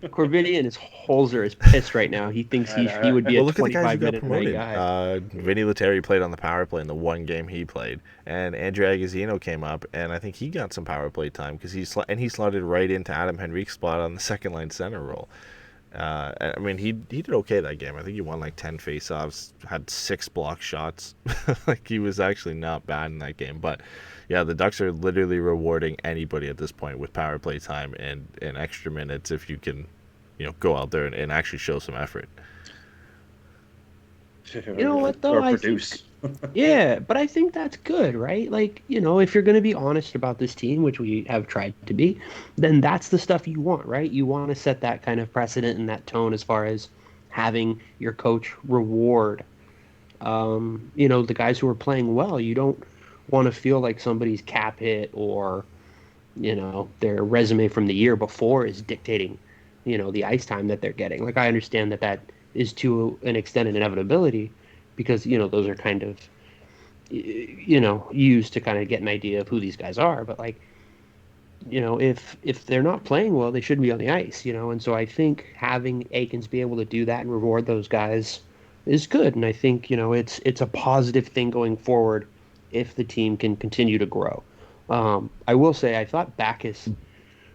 Speaker 6: Corvidian is Holzer is pissed right now. He thinks he would be a 25-minute night guy.
Speaker 4: Vinny Lettieri played on the power play in the one game he played, and Andrew Agozzino came up, and I think he got some power play time because he slotted right into Adam Henrique's spot on the second line center role. I mean, he did okay that game. I think he won like 10 faceoffs, had 6 block shots. Like he was actually not bad in that game, but. Yeah, the Ducks are literally rewarding anybody at this point with power play time and extra minutes if you can, go out there and actually show some effort.
Speaker 6: You know what, though?
Speaker 5: Or produce.
Speaker 6: Yeah, but I think that's good, right? Like, if you're going to be honest about this team, which we have tried to be, then that's the stuff you want, right? You want to set that kind of precedent and that tone as far as having your coach reward, the guys who are playing well. You don't want to feel like somebody's cap hit or their resume from the year before is dictating the ice time that they're getting. Like I understand that is to an extent an inevitability because those are kind of used to kind of get an idea of who these guys are, but like if they're not playing well, they shouldn't be on the ice, and so I think having Eakins be able to do that and reward those guys is good, and I think it's a positive thing going forward if the team can continue to grow. I will say I thought Backes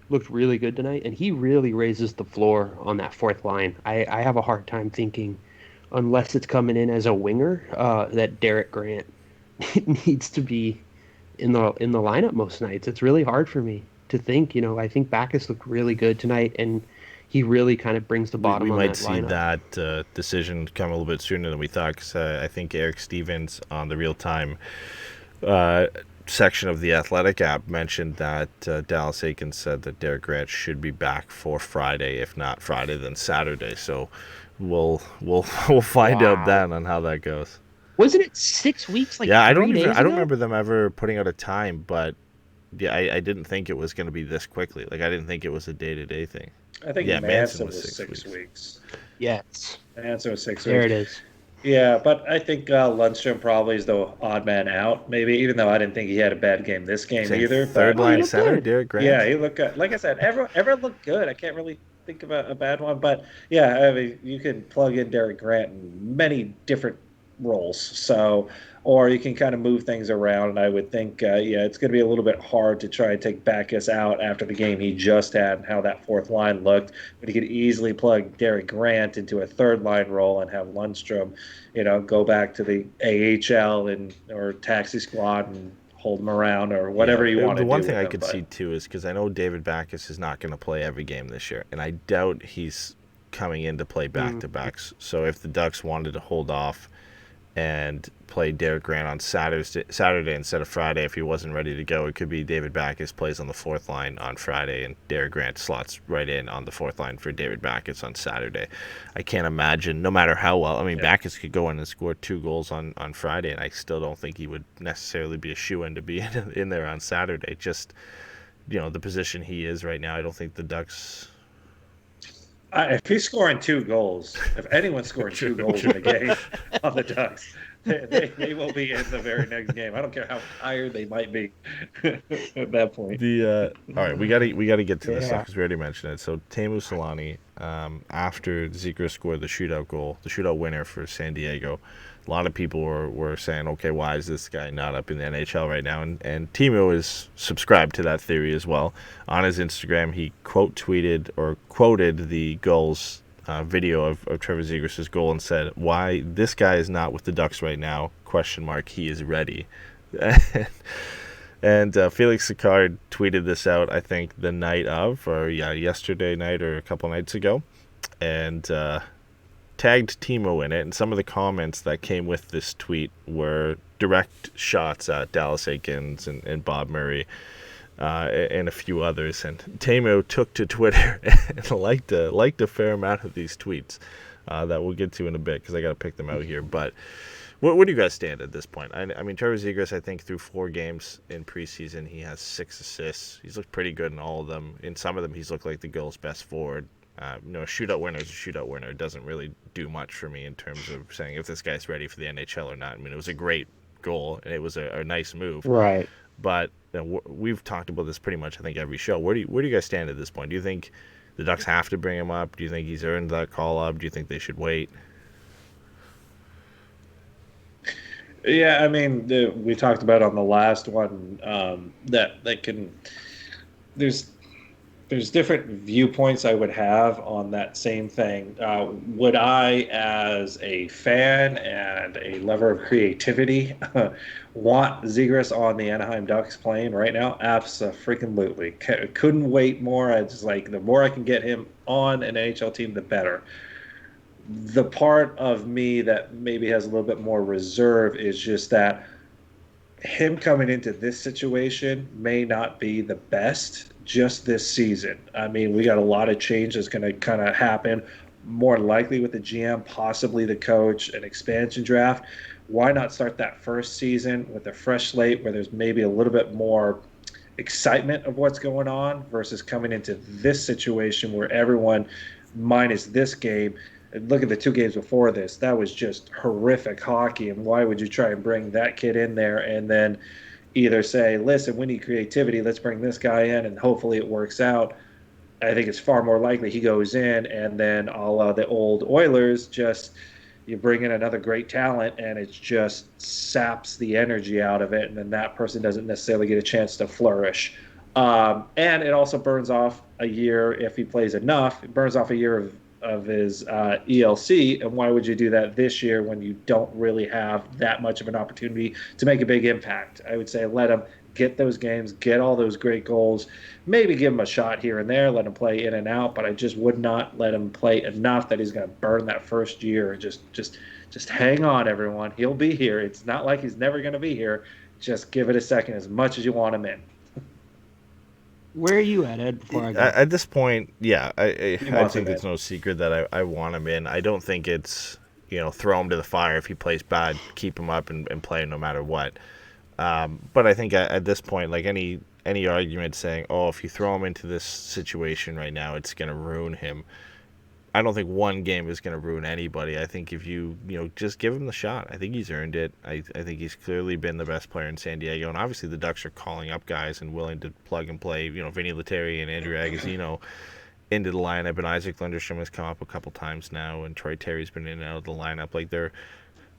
Speaker 6: looked really good tonight, and he really raises the floor on that fourth line. I have a hard time thinking, unless it's coming in as a winger, that Derek Grant needs to be in the lineup most nights. It's really hard for me to think. I think Backes looked really good tonight, and he really kind of brings the bottom on that lineup.
Speaker 4: We might see that decision come a little bit sooner than we thought, because I think Eric Stevens on the real-time section of the Athletic app mentioned that Dallas Eakins said that Derek Grant should be back for Friday. If not Friday, then Saturday. So we'll find out then on how that goes.
Speaker 6: Wasn't it 6 weeks?
Speaker 4: I don't remember them ever putting out a time, but yeah, I didn't think it was going to be this quickly. Like I didn't think it was a day-to-day thing.
Speaker 5: I think Manson was 6 weeks.
Speaker 6: Yes.
Speaker 5: Manson was 6 weeks.
Speaker 6: There it is.
Speaker 5: Yeah, but I think Lundstrom probably is the odd man out, maybe, even though I didn't think he had a bad game this game either.
Speaker 4: Third line center, Derek Grant.
Speaker 5: Yeah, he looked good. Like I said, everyone looked good. I can't really think of a bad one. But, yeah, I mean, you can plug in Derek Grant in many different roles. So, or you can kind of move things around. And I would think, it's going to be a little bit hard to try and take Backus out after the game he just had and how that fourth line looked. But he could easily plug Derek Grant into a third line role and have Lundstrom, go back to the AHL or taxi squad and hold him around or whatever you want to do.
Speaker 4: The one thing I
Speaker 5: with
Speaker 4: could
Speaker 5: him,
Speaker 4: see too is because I know David Backus is not going to play every game this year, and I doubt he's coming in to play back-to-backs. So if the Ducks wanted to hold off and play Derek Grant on Saturday instead of Friday, if he wasn't ready to go, it could be David Backus plays on the fourth line on Friday and Derek Grant slots right in on the fourth line for David Backus on Saturday. I can't imagine, no matter how well, I mean, Backus could go in and score 2 goals on Friday, and I still don't think he would necessarily be a shoo-in to be in there on Saturday. Just, the position he is right now, I don't think the Ducks...
Speaker 5: If he's scoring 2 goals, if anyone's scoring 2 goals in a game on the Ducks, they will be in the very next game. I don't care how tired they might be at that point.
Speaker 4: All right, we gotta get to this stuff because we already mentioned it. So Teemu Selanne, after Zegras scored the shootout goal, the shootout winner for San Diego, a lot of people were saying, okay, why is this guy not up in the NHL right now? And Teemu is subscribed to that theory as well. On his Instagram, he quoted the goals video of Trevor Zegras' goal and said, why this guy is not with the Ducks right now, ? He is ready. And Felix Sicard tweeted this out, I think, the night of, or yesterday night or a couple nights ago, and tagged Teemu in it, and some of the comments that came with this tweet were direct shots at Dallas Aikens and Bob Murray and a few others. And Teemu took to Twitter and liked a fair amount of these tweets that we'll get to in a bit because I got to pick them out here. But where do you guys stand at this point? I mean, Trevor Zegras, I think through 4 games in preseason, he has 6 assists. He's looked pretty good in all of them. In some of them, he's looked like the Gulls' best forward. A shootout winner is a shootout winner. It doesn't really do much for me in terms of saying if this guy's ready for the NHL or not. I mean, it was a great goal, and it was a nice move.
Speaker 6: Right.
Speaker 4: But we've talked about this pretty much, I think, every show. Where do you guys stand at this point? Do you think the Ducks have to bring him up? Do you think he's earned that call-up? Do you think they should wait?
Speaker 5: Yeah, I mean, we talked about on the last one that can... There's different viewpoints I would have on that same thing. Would I, as a fan and a lover of creativity, want Zegras on the Anaheim Ducks playing right now? Abso-freaking-lutely. Couldn't wait more. It's like the more I can get him on an NHL team, the better. The part of me that maybe has a little bit more reserve is just that him coming into this situation may not be the best just this season. I mean, we got a lot of change that's going to kind of happen, more likely with the GM, possibly the coach, an expansion draft. Why not start that first season with a fresh slate where there's maybe a little bit more excitement of what's going on versus coming into this situation where everyone, minus this game, look at the 2 games before this, that was just horrific hockey. And why would you try and bring that kid in there and then either say, listen, we need creativity, let's bring this guy in and hopefully it works out? I think it's far more likely he goes in and then a la the old Oilers, just you bring in another great talent and it just saps the energy out of it, and then that person doesn't necessarily get a chance to flourish. And it also burns off a year, if he plays enough, it burns off a year of his ELC. And why would you do that this year when you don't really have that much of an opportunity to make a big impact? I would say let him get those games, get all those great goals, maybe give him a shot here and there, let him play in and out, but I just would not let him play enough that he's going to burn that first year. Just hang on, everyone. He'll be here. It's not like he's never going to be here. Just give it a second, as much as you want him in.
Speaker 6: Where are you at, Ed? Before I go?
Speaker 4: At this point, yeah, I think it's no secret that I want him in. I don't think it's, throw him to the fire. If he plays bad, keep him up and play him no matter what. But I think at this point, like any argument saying, oh, if you throw him into this situation right now, it's going to ruin him. I don't think one game is going to ruin anybody. I think if you just give him the shot, I think he's earned it. I think he's clearly been the best player in San Diego, and obviously the Ducks are calling up guys and willing to plug and play. Vinny Lettieri and Andrew Agozzino into the lineup, and Isaac Lundstrom has come up a couple times now, and Troy Terry's been in and out of the lineup. Like they're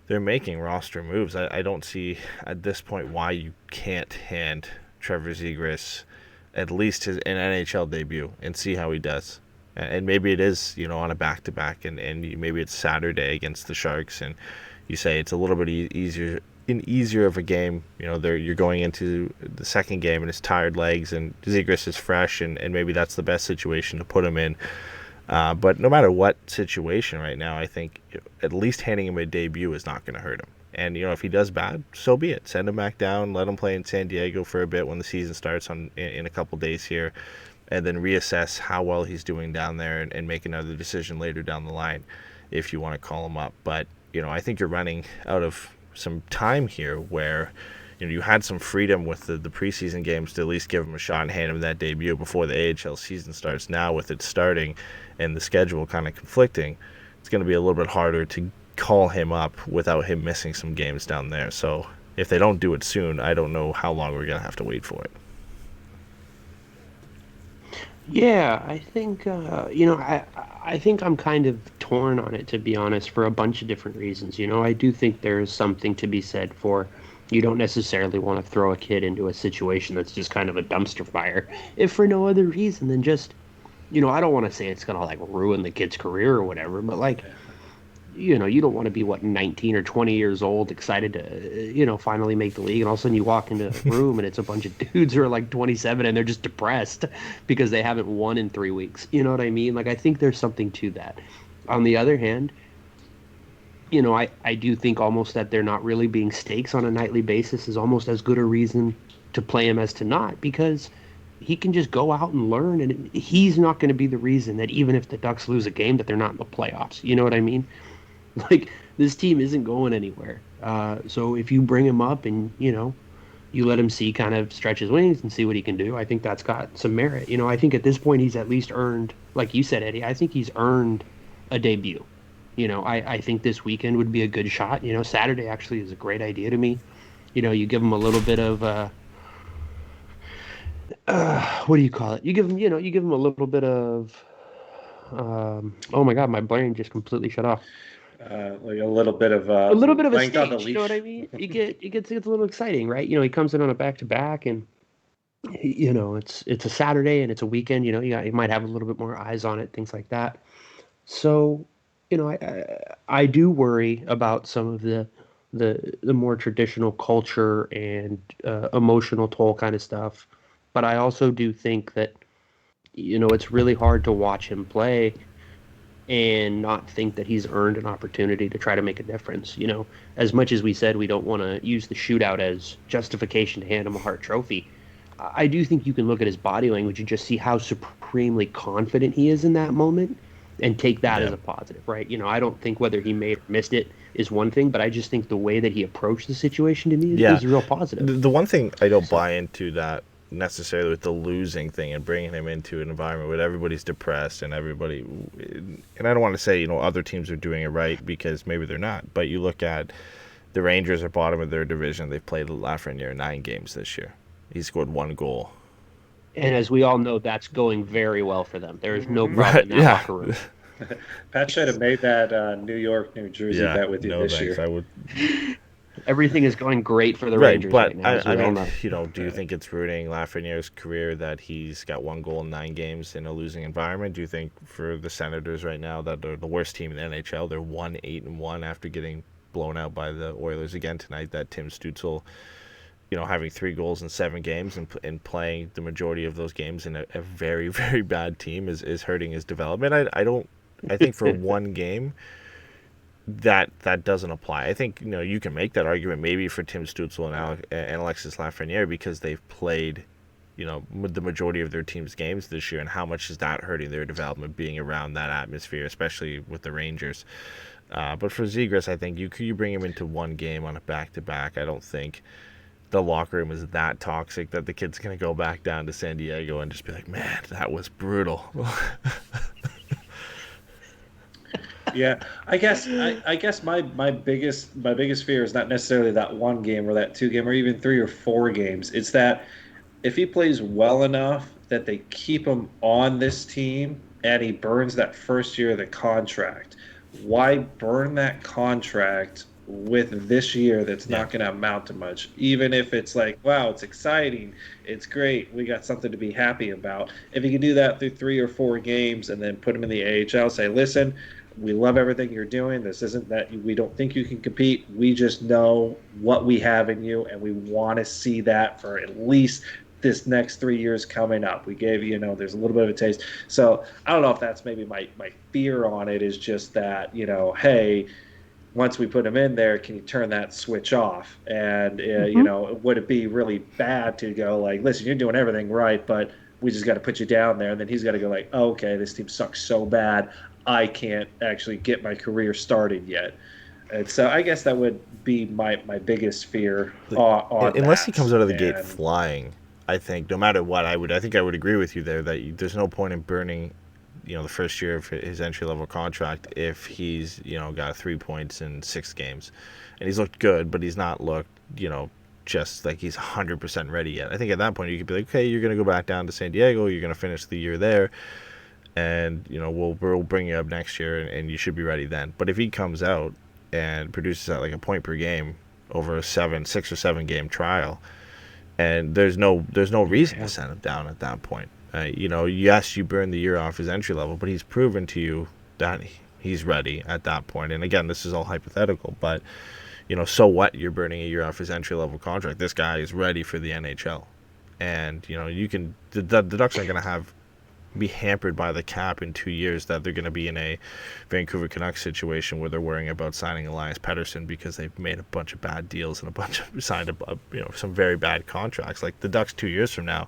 Speaker 4: they're making roster moves. I don't see at this point why you can't hand Trevor Zegras at least an NHL debut and see how he does. And maybe it is, on a back-to-back, and maybe it's Saturday against the Sharks, and you say it's a little bit easier of a game. You're going into the second game and it's tired legs, and Zegras is fresh, and maybe that's the best situation to put him in. But no matter what situation right now, I think at least handing him a debut is not going to hurt him. And, if he does bad, so be it. Send him back down, let him play in San Diego for a bit when the season starts in a couple days here, and then reassess how well he's doing down there and make another decision later down the line if you want to call him up. But, I think you're running out of some time here where, you had some freedom with the preseason games to at least give him a shot and hand him that debut before the AHL season starts. Now with it starting and the schedule kind of conflicting, it's going to be a little bit harder to call him up without him missing some games down there. So if they don't do it soon, I don't know how long we're going to have to wait for it.
Speaker 6: Yeah, I think, I think I'm kind of torn on it, to be honest, for a bunch of different reasons. I do think there's something to be said for you don't necessarily want to throw a kid into a situation that's just kind of a dumpster fire, if for no other reason than just, I don't want to say it's going to, ruin the kid's career or whatever, but, you don't want to be, 19 or 20 years old, excited to, finally make the league, and all of a sudden you walk into a room and it's a bunch of dudes who are, 27 and they're just depressed because they haven't won in 3 weeks. You know what I mean? I think there's something to that. On the other hand, I do think almost that there not really being stakes on a nightly basis is almost as good a reason to play him as to not, because he can just go out and learn, and he's not going to be the reason that even if the Ducks lose a game that they're not in the playoffs. You know what I mean? This team isn't going anywhere. So if you bring him up and, you let him kind of stretch his wings and see what he can do, I think that's got some merit. I think at this point he's at least earned, like you said, Eddie, I think he's earned a debut. I think this weekend would be a good shot. Saturday actually is a great idea to me. You give him a little bit of, what do you call it? You give him a little bit of, oh my God, my brain just completely shut off.
Speaker 5: A little bit of
Speaker 6: a stage, you know what I mean? It gets a little exciting, right? He comes in on a back-to-back, and it's a Saturday and it's a weekend. You might have a little bit more eyes on it, things like that. So, I do worry about some of the more traditional culture and emotional toll kind of stuff, but I also do think that it's really hard to watch him play and not think that he's earned an opportunity to try to make a difference. As much as we said we don't want to use the shootout as justification to hand him a Hart Trophy, I do think you can look at his body language and just see how supremely confident he is in that moment and take that as a positive, right? I don't think whether he made or missed it is one thing, but I just think the way that he approached the situation to me is real positive.
Speaker 4: The one thing I don't buy into that necessarily with the losing thing and bringing him into an environment where everybody's depressed and everybody, and I don't want to say other teams are doing it right, because maybe they're not, but you look at the Rangers are bottom of their division. They've played Lafreniere 9 games this year. He scored 1 goal.
Speaker 6: And as we all know, that's going very well for them. There is no problem in that locker room.
Speaker 5: Pat should have made that New York, New Jersey bet with you this year.
Speaker 4: I would.
Speaker 6: Everything is going great for the Rangers right now.
Speaker 4: I mean, do you think it's ruining Lafreniere's career that he's got 1 goal in 9 games in a losing environment? Do you think for the Senators right now that they're the worst team in the NHL? They're 1-8-1 after getting blown out by the Oilers again tonight. That Tim Stützle, having 3 goals in 7 games and playing the majority of those games in a very, very bad team is hurting his development. I think for 1 game that doesn't apply. I think you can make that argument maybe for Tim Stützle and Alexis Lafreniere, because they've played the majority of their team's games this year, and how much is that hurting their development being around that atmosphere, especially with the Rangers. But for Zegras, I think you bring him into 1 game on a back-to-back. I don't think the locker room is that toxic that the kid's going to go back down to San Diego and just be like, man, that was brutal.
Speaker 5: Yeah, I guess my biggest fear is not necessarily that 1 game or that 2 game or even 3 or 4 games. It's that if he plays well enough that they keep him on this team and he burns that first year of the contract. Why burn that contract with this year that's not going to amount to much. Even if it's like, wow, it's exciting, it's great, we got something to be happy about. If you can do that through 3 or 4 games and then put them in the AHL, say, listen, we love everything you're doing. This isn't that we don't think you can compete. We just know what we have in you, and we want to see that for at least this next 3 years coming up. We gave there's a little bit of a taste. So I don't know if that's maybe my fear on it, is just that, hey, once we put him in there, can you turn that switch off? And, would it be really bad to go like, listen, you're doing everything right, but we just got to put you down there. And then he's got to go like, oh, okay, this team sucks so bad, I can't actually get my career started yet. And so I guess that would be my biggest fear on
Speaker 4: unless
Speaker 5: that.
Speaker 4: He comes out of the gate flying. I think no matter what, I think I would agree with you there that there's no point in burning, the first year of his entry-level contract if he's, got 3 points in 6 games. And he's looked good, but he's not looked, just like he's 100% ready yet. I think at that point you could be like, okay, you're going to go back down to San Diego, you're going to finish the year there, and, we'll bring you up next year, and you should be ready then. But if he comes out and produces at like a point per game over a 6 or 7 game trial, and there's no reason to send him down at that point. Yes, you burn the year off his entry level, but he's proven to you that he's ready at that point. And again, this is all hypothetical, but so what? You're burning a year off his entry level contract. This guy is ready for the NHL, and the Ducks aren't going to be hampered by the cap in 2 years that they're going to be in a Vancouver Canucks situation where they're worrying about signing Elias Pettersson because they've made a bunch of bad deals and signed some very bad contracts. Like the Ducks 2 years from now,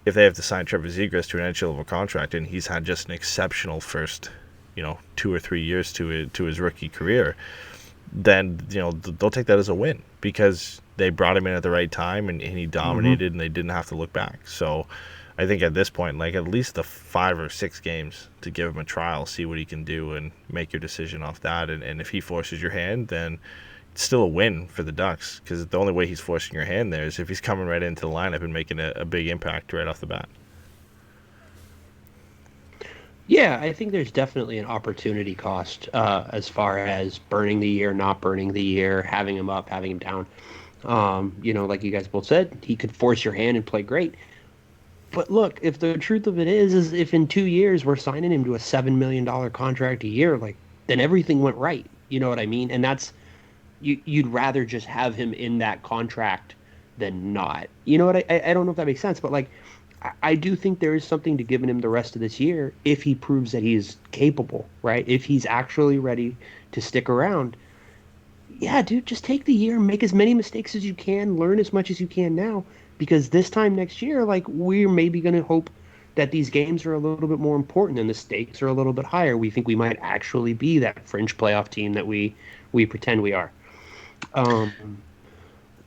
Speaker 4: if they have to sign Trevor Zegras to an entry-level contract and he's had just an exceptional first, 2 or 3 years to his rookie career, then they'll take that as a win because they brought him in at the right time and he dominated and they didn't have to look back. So I think at this point, like at least the 5 or 6 games to give him a trial, see what he can do, and make your decision off that. And if he forces your hand, then it's still a win for the Ducks, because the only way he's forcing your hand there is if he's coming right into the lineup and making a big impact right off the bat.
Speaker 6: Yeah, I think there's definitely an opportunity cost as far as burning the year, not burning the year, having him up, having him down. Like you guys both said, he could force your hand and play great. But look, if the truth of it is if in 2 years we're signing him to a $7 million contract a year, then everything went right. You know what I mean? And that's, you'd rather just have him in that contract than not. You know what? I don't know if that makes sense, but I do think there is something to giving him the rest of this year if he proves that he's capable, right? If he's actually ready to stick around. Yeah, dude, just take the year, make as many mistakes as you can, learn as much as you can now. Because this time next year, we're maybe going to hope that these games are a little bit more important and the stakes are a little bit higher. We think we might actually be that fringe playoff team that we pretend we are. I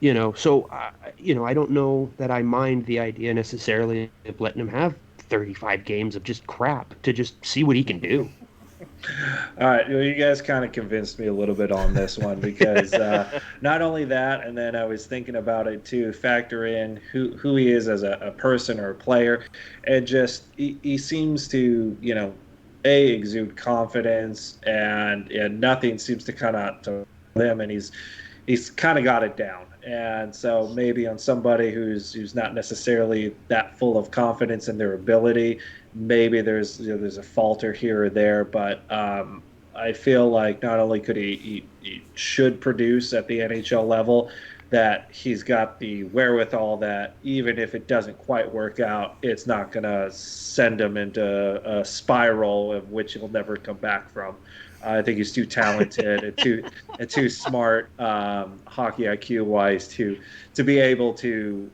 Speaker 6: don't know that I mind the idea necessarily of letting him have 35 games of just crap to just see what he can do.
Speaker 5: All right, well, you guys kind of convinced me a little bit on this one because not only that, and then I was thinking about it too, factor in who he is as a person or a player, and just he seems to exude confidence, and nothing seems to kind of to him, and he's kind of got it down. And so maybe on somebody who's not necessarily that full of confidence in their ability, maybe there's a falter here or there. But I feel like not only could he should produce at the NHL level, that he's got the wherewithal that even if it doesn't quite work out, it's not going to send him into a spiral of which he'll never come back from. I think he's too talented and too smart, hockey IQ wise, to be able to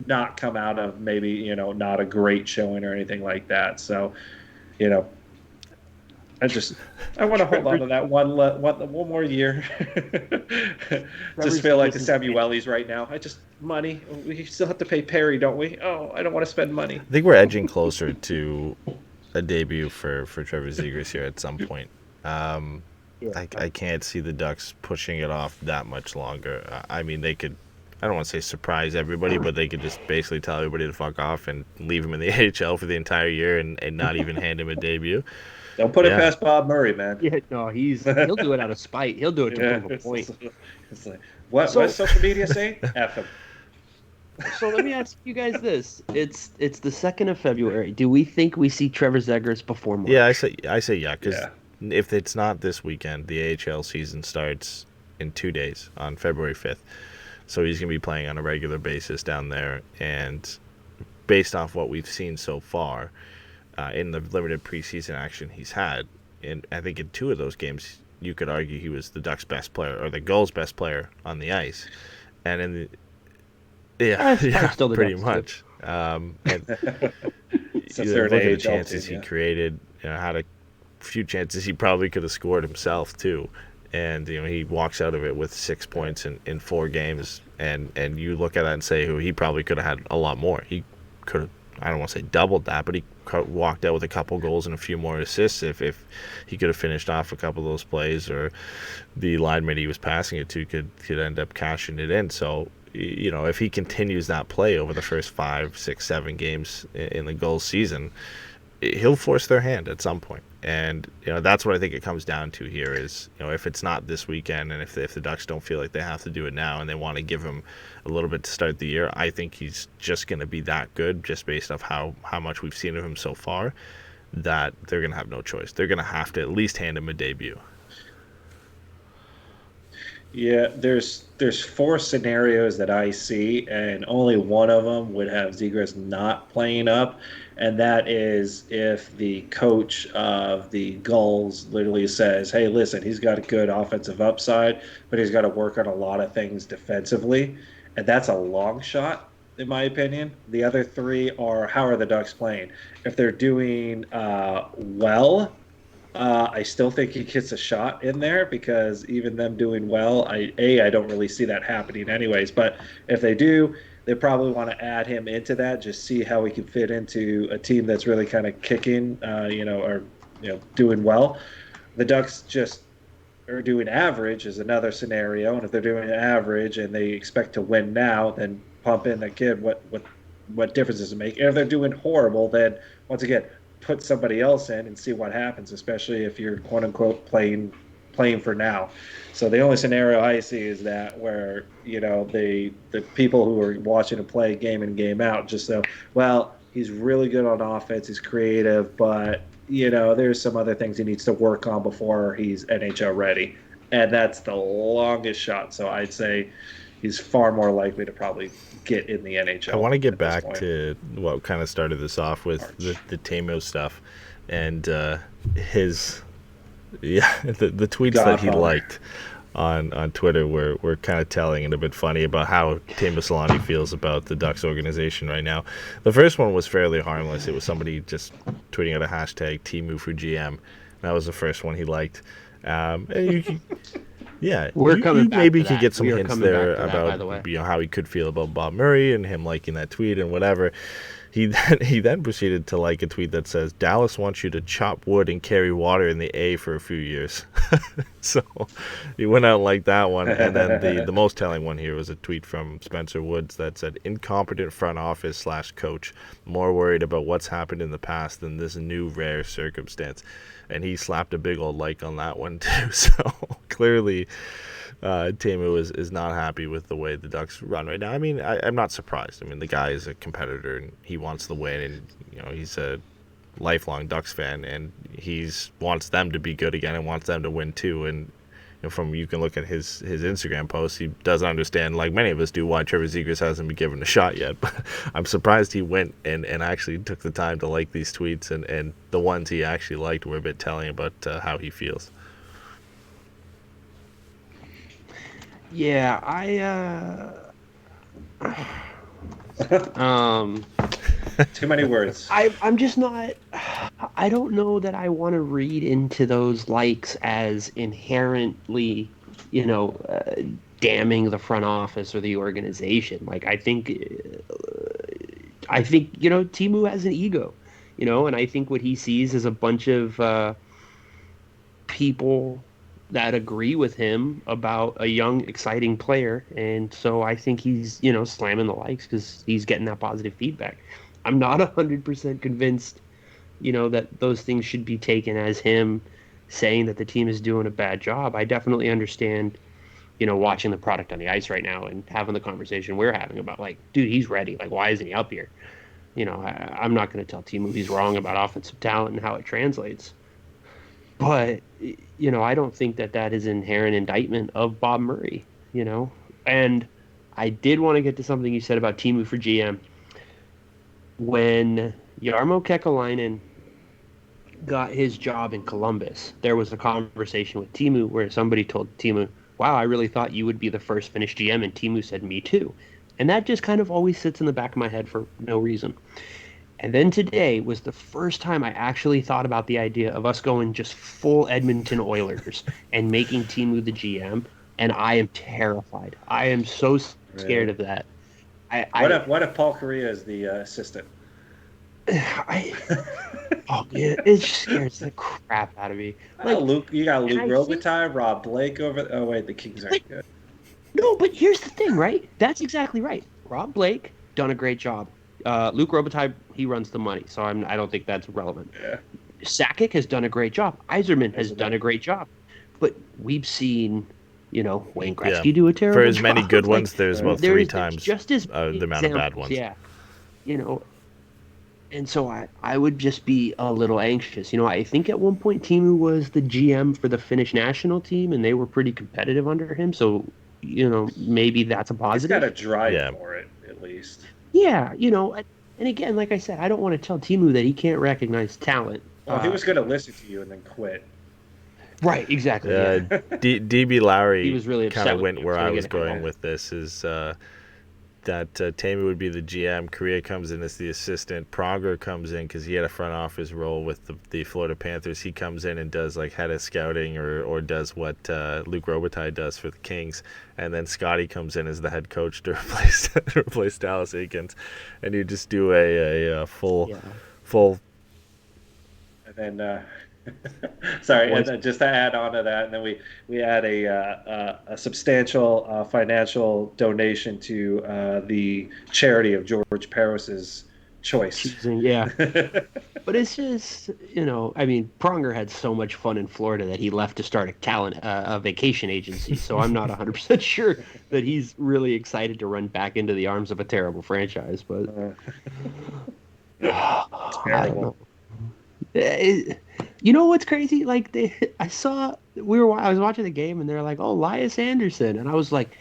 Speaker 5: not come out of maybe not a great showing or anything like that. So, I want to hold on to that one more year. Just feel like the Samuelis right now. Money. We still have to pay Perry, don't we? Oh, I don't want to spend money.
Speaker 4: I think we're edging closer to a debut for Trevor Zegras here at some point. I can't see the Ducks pushing it off that much longer. I mean, they could I don't want to say surprise everybody, but they could just basically tell everybody to fuck off and leave him in the AHL for the entire year and not even hand him a debut.
Speaker 5: Don't put it past Bob Murray, man.
Speaker 6: Yeah, no, he'll do it out of spite. He'll do it to prove a point.
Speaker 5: It's like, what does social media say? F him.
Speaker 6: So let me ask you guys this: it's the 2nd of February. Do we think we see Trevor Zegras before March?
Speaker 4: Yeah, I say yeah, because if it's not this weekend, the AHL season starts in 2 days on February 5th. So he's going to be playing on a regular basis down there. And based off what we've seen so far in the limited preseason action he's had, and I think in 2 of those games, you could argue he was the Ducks' best player or the Gulls' best player on the ice. And in the
Speaker 6: still the
Speaker 4: pretty
Speaker 6: Ducks,
Speaker 4: much. And
Speaker 5: So
Speaker 4: look at the
Speaker 5: AHL
Speaker 4: chances
Speaker 5: team,
Speaker 4: he created. Had a few chances he probably could have scored himself too. And he walks out of it with 6 points in 4 games, and you look at that and say, he probably could have had a lot more. He could have, I don't want to say doubled that, but he walked out with a couple goals and a few more assists if he could have finished off a couple of those plays, or the lineman he was passing it to could end up cashing it in. So if he continues that play over the first 5, 6, 7 games in the Gulls season, he'll force their hand at some point. And that's what I think it comes down to here is, if it's not this weekend, and if the Ducks don't feel like they have to do it now and they want to give him a little bit to start the year, I think he's just going to be that good, just based off how much we've seen of him so far, that they're going to have no choice. They're going to have to at least hand him a debut.
Speaker 5: Yeah, there's 4 scenarios that I see, and only one of them would have Zegras not playing up, and that is if the coach of the Gulls literally says, hey, listen, he's got a good offensive upside, but he's got to work on a lot of things defensively, and that's a long shot, in my opinion. The other 3 are, how are the Ducks playing? If they're doing well, I still think he gets a shot in there, because even them doing well, I don't really see that happening anyways. But if they do, they probably want to add him into that, just see how he can fit into a team that's really kind of kicking, or doing well. The Ducks just are doing average is another scenario, and if they're doing average and they expect to win now, then pump in the kid. What difference does it make? And if they're doing horrible, then once again, put somebody else in and see what happens, especially if you're quote unquote playing for now. So the only scenario I see is that where, the people who are watching him play game in, game out, just so, well, he's really good on offense, he's creative, but, there's some other things he needs to work on before he's NHL ready. And that's the longest shot. So I'd say he's far more likely to probably get in the NHL.
Speaker 4: I want to get back to what kind of started this off with the Teemu stuff, and his the tweets that he liked on Twitter were kind of telling and a bit funny about how Teemu Selanne feels about the Ducks organization right now. The first one was fairly harmless. It was somebody just tweeting out a hashtag Teemu for GM. That was the first one he liked. And
Speaker 6: We're coming back
Speaker 4: maybe
Speaker 6: to
Speaker 4: could
Speaker 6: that.
Speaker 4: get some
Speaker 6: We are
Speaker 4: hints
Speaker 6: coming
Speaker 4: there
Speaker 6: back to that, by
Speaker 4: about
Speaker 6: the way.
Speaker 4: how he could feel about Bob Murray and him liking that tweet and whatever. He then proceeded to like a tweet that says, Dallas wants you to chop wood and carry water in the A for a few years. So he went out and liked that one. And then the most telling one here was a tweet from Spencer Woods that said, incompetent front office / coach, more worried about what's happened in the past than this new rare circumstance. And he slapped a big old like on that one too. So clearly Teemu is not happy with the way the Ducks run right now. I mean, I'm not surprised. I mean, the guy is a competitor and he wants to win, and he's a lifelong Ducks fan, and wants them to be good again and wants them to win too. And you can look at his Instagram posts, he doesn't understand, like many of us do, why Trevor Zegras hasn't been given a shot yet. But I'm surprised he went and actually took the time to like these tweets, and the ones he actually liked were a bit telling about how he feels.
Speaker 6: Yeah,
Speaker 5: Too many words.
Speaker 6: I'm just not. I don't know that I want to read into those likes as inherently, damning the front office or the organization. Like I think Teemu has an ego, and I think what he sees is a bunch of people, that agree with him about a young, exciting player. And so I think he's, slamming the likes because he's getting that positive feedback. I'm not 100% convinced, that those things should be taken as him saying that the team is doing a bad job. I definitely understand, watching the product on the ice right now and having the conversation we're having about, like, dude, he's ready. Like, why isn't he up here? I'm not going to tell Teemu he's wrong about offensive talent and how it translates. But, I don't think that is an inherent indictment of Bob Murray, And I did want to get to something you said about Teemu for GM. When Jarmo Kekalainen got his job in Columbus, there was a conversation with Teemu where somebody told Teemu, wow, I really thought you would be the first Finnish GM. And Teemu said, me too. And that just kind of always sits in the back of my head for no reason. And then today was the first time I actually thought about the idea of us going just full Edmonton Oilers and making Teemu the GM. And I am terrified. I am so scared of that.
Speaker 5: What if Paul Correa is the assistant?
Speaker 6: Man, it just scares the crap out of me. Like,
Speaker 5: you got Luke Robitaille, Rob Blake over. Oh wait, the Kings aren't good.
Speaker 6: No, but here's the thing, right? That's exactly right. Rob Blake done a great job. Luke Robitaille, he runs the money, so I don't think that's relevant. Yeah. Sakic has done a great job. Yzerman has done a great job, but we've seen, Wayne Gretzky do a terrible job.
Speaker 4: For as many good ones, there's about three times
Speaker 6: just as
Speaker 4: the amount of bad ones.
Speaker 6: Yeah, and so I would just be a little anxious. I think at one point Teemu was the GM for the Finnish national team, and they were pretty competitive under him. So, maybe that's a positive.
Speaker 5: He's got a drive for it, at least.
Speaker 6: Yeah, and again, like I said, I don't want to tell Teemu that he can't recognize talent.
Speaker 5: Well, he was going to listen to you and then quit.
Speaker 6: Right, exactly.
Speaker 4: DB Lowry
Speaker 6: he was really
Speaker 4: kind of went where I was going with this, is that Teemu would be the GM, Correa comes in as the assistant, Pronger comes in because he had a front office role with the Florida Panthers. He comes in and does like head of scouting or does what Luke Robitaille does for the Kings, and then Scotty comes in as the head coach to replace Dallas Eakins, and you just do a full. And then
Speaker 5: sorry, and then just to add on to that, and then we add a substantial financial donation to the charity of George Paris's choice.
Speaker 6: Yeah, but it's just Pronger had so much fun in Florida that he left to start a vacation agency. So I'm not 100% sure that he's really excited to run back into the arms of a terrible franchise. But
Speaker 5: it's terrible.
Speaker 6: You know what's crazy? Like I was watching the game and they're like, "Oh, Elias Anderson," and I was like,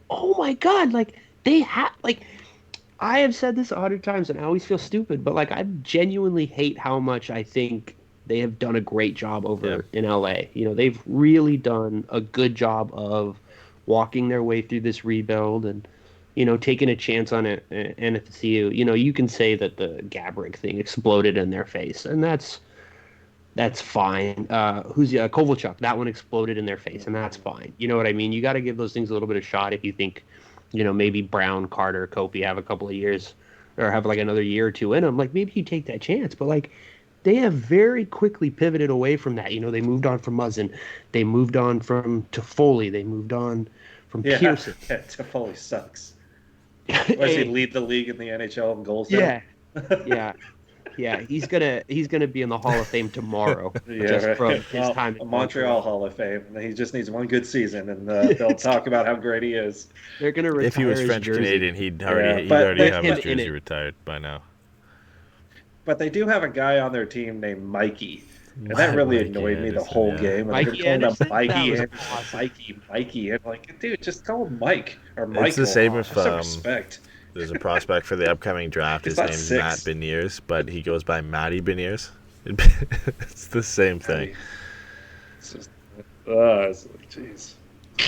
Speaker 6: "Oh my god!" Like I have said this 100 times and I always feel stupid, but like I genuinely hate how much I think they have done a great job over in LA. They've really done a good job of walking their way through this rebuild and taking a chance on it. And at the CU, you can say that the Gabrick thing exploded in their face, and that's fine. Who's Kovalchuk? That one exploded in their face, and that's fine. You know what I mean? You got to give those things a little bit of shot if you think, maybe Brown, Carter, Kopi have a couple of years or have like another year or two in them. Like maybe you take that chance, but like they have very quickly pivoted away from that. They moved on from Muzzin, they moved on from Toffoli, they moved on from Pearson.
Speaker 5: Yeah, Toffoli sucks. Was he lead the league in the NHL in goals? Yeah. He's gonna be in the Hall of Fame tomorrow. From his time in Montreal Hall of Fame. He just needs one good season, and they'll talk about how great he is.
Speaker 6: They're gonna retire.
Speaker 4: If he was French Canadian, he'd already have his jersey retired by now.
Speaker 5: But they do have a guy on their team named Mikey. And that really annoyed me the whole game.
Speaker 6: Mikey Anderson?
Speaker 5: Mikey. And like, dude, just call him Mike or Michael.
Speaker 4: It's the same with
Speaker 5: some respect.
Speaker 4: There's a prospect for the upcoming draft. His name's Matt Beniers, but he goes by Matty Beniers. It's the same thing.
Speaker 5: It's just, jeez.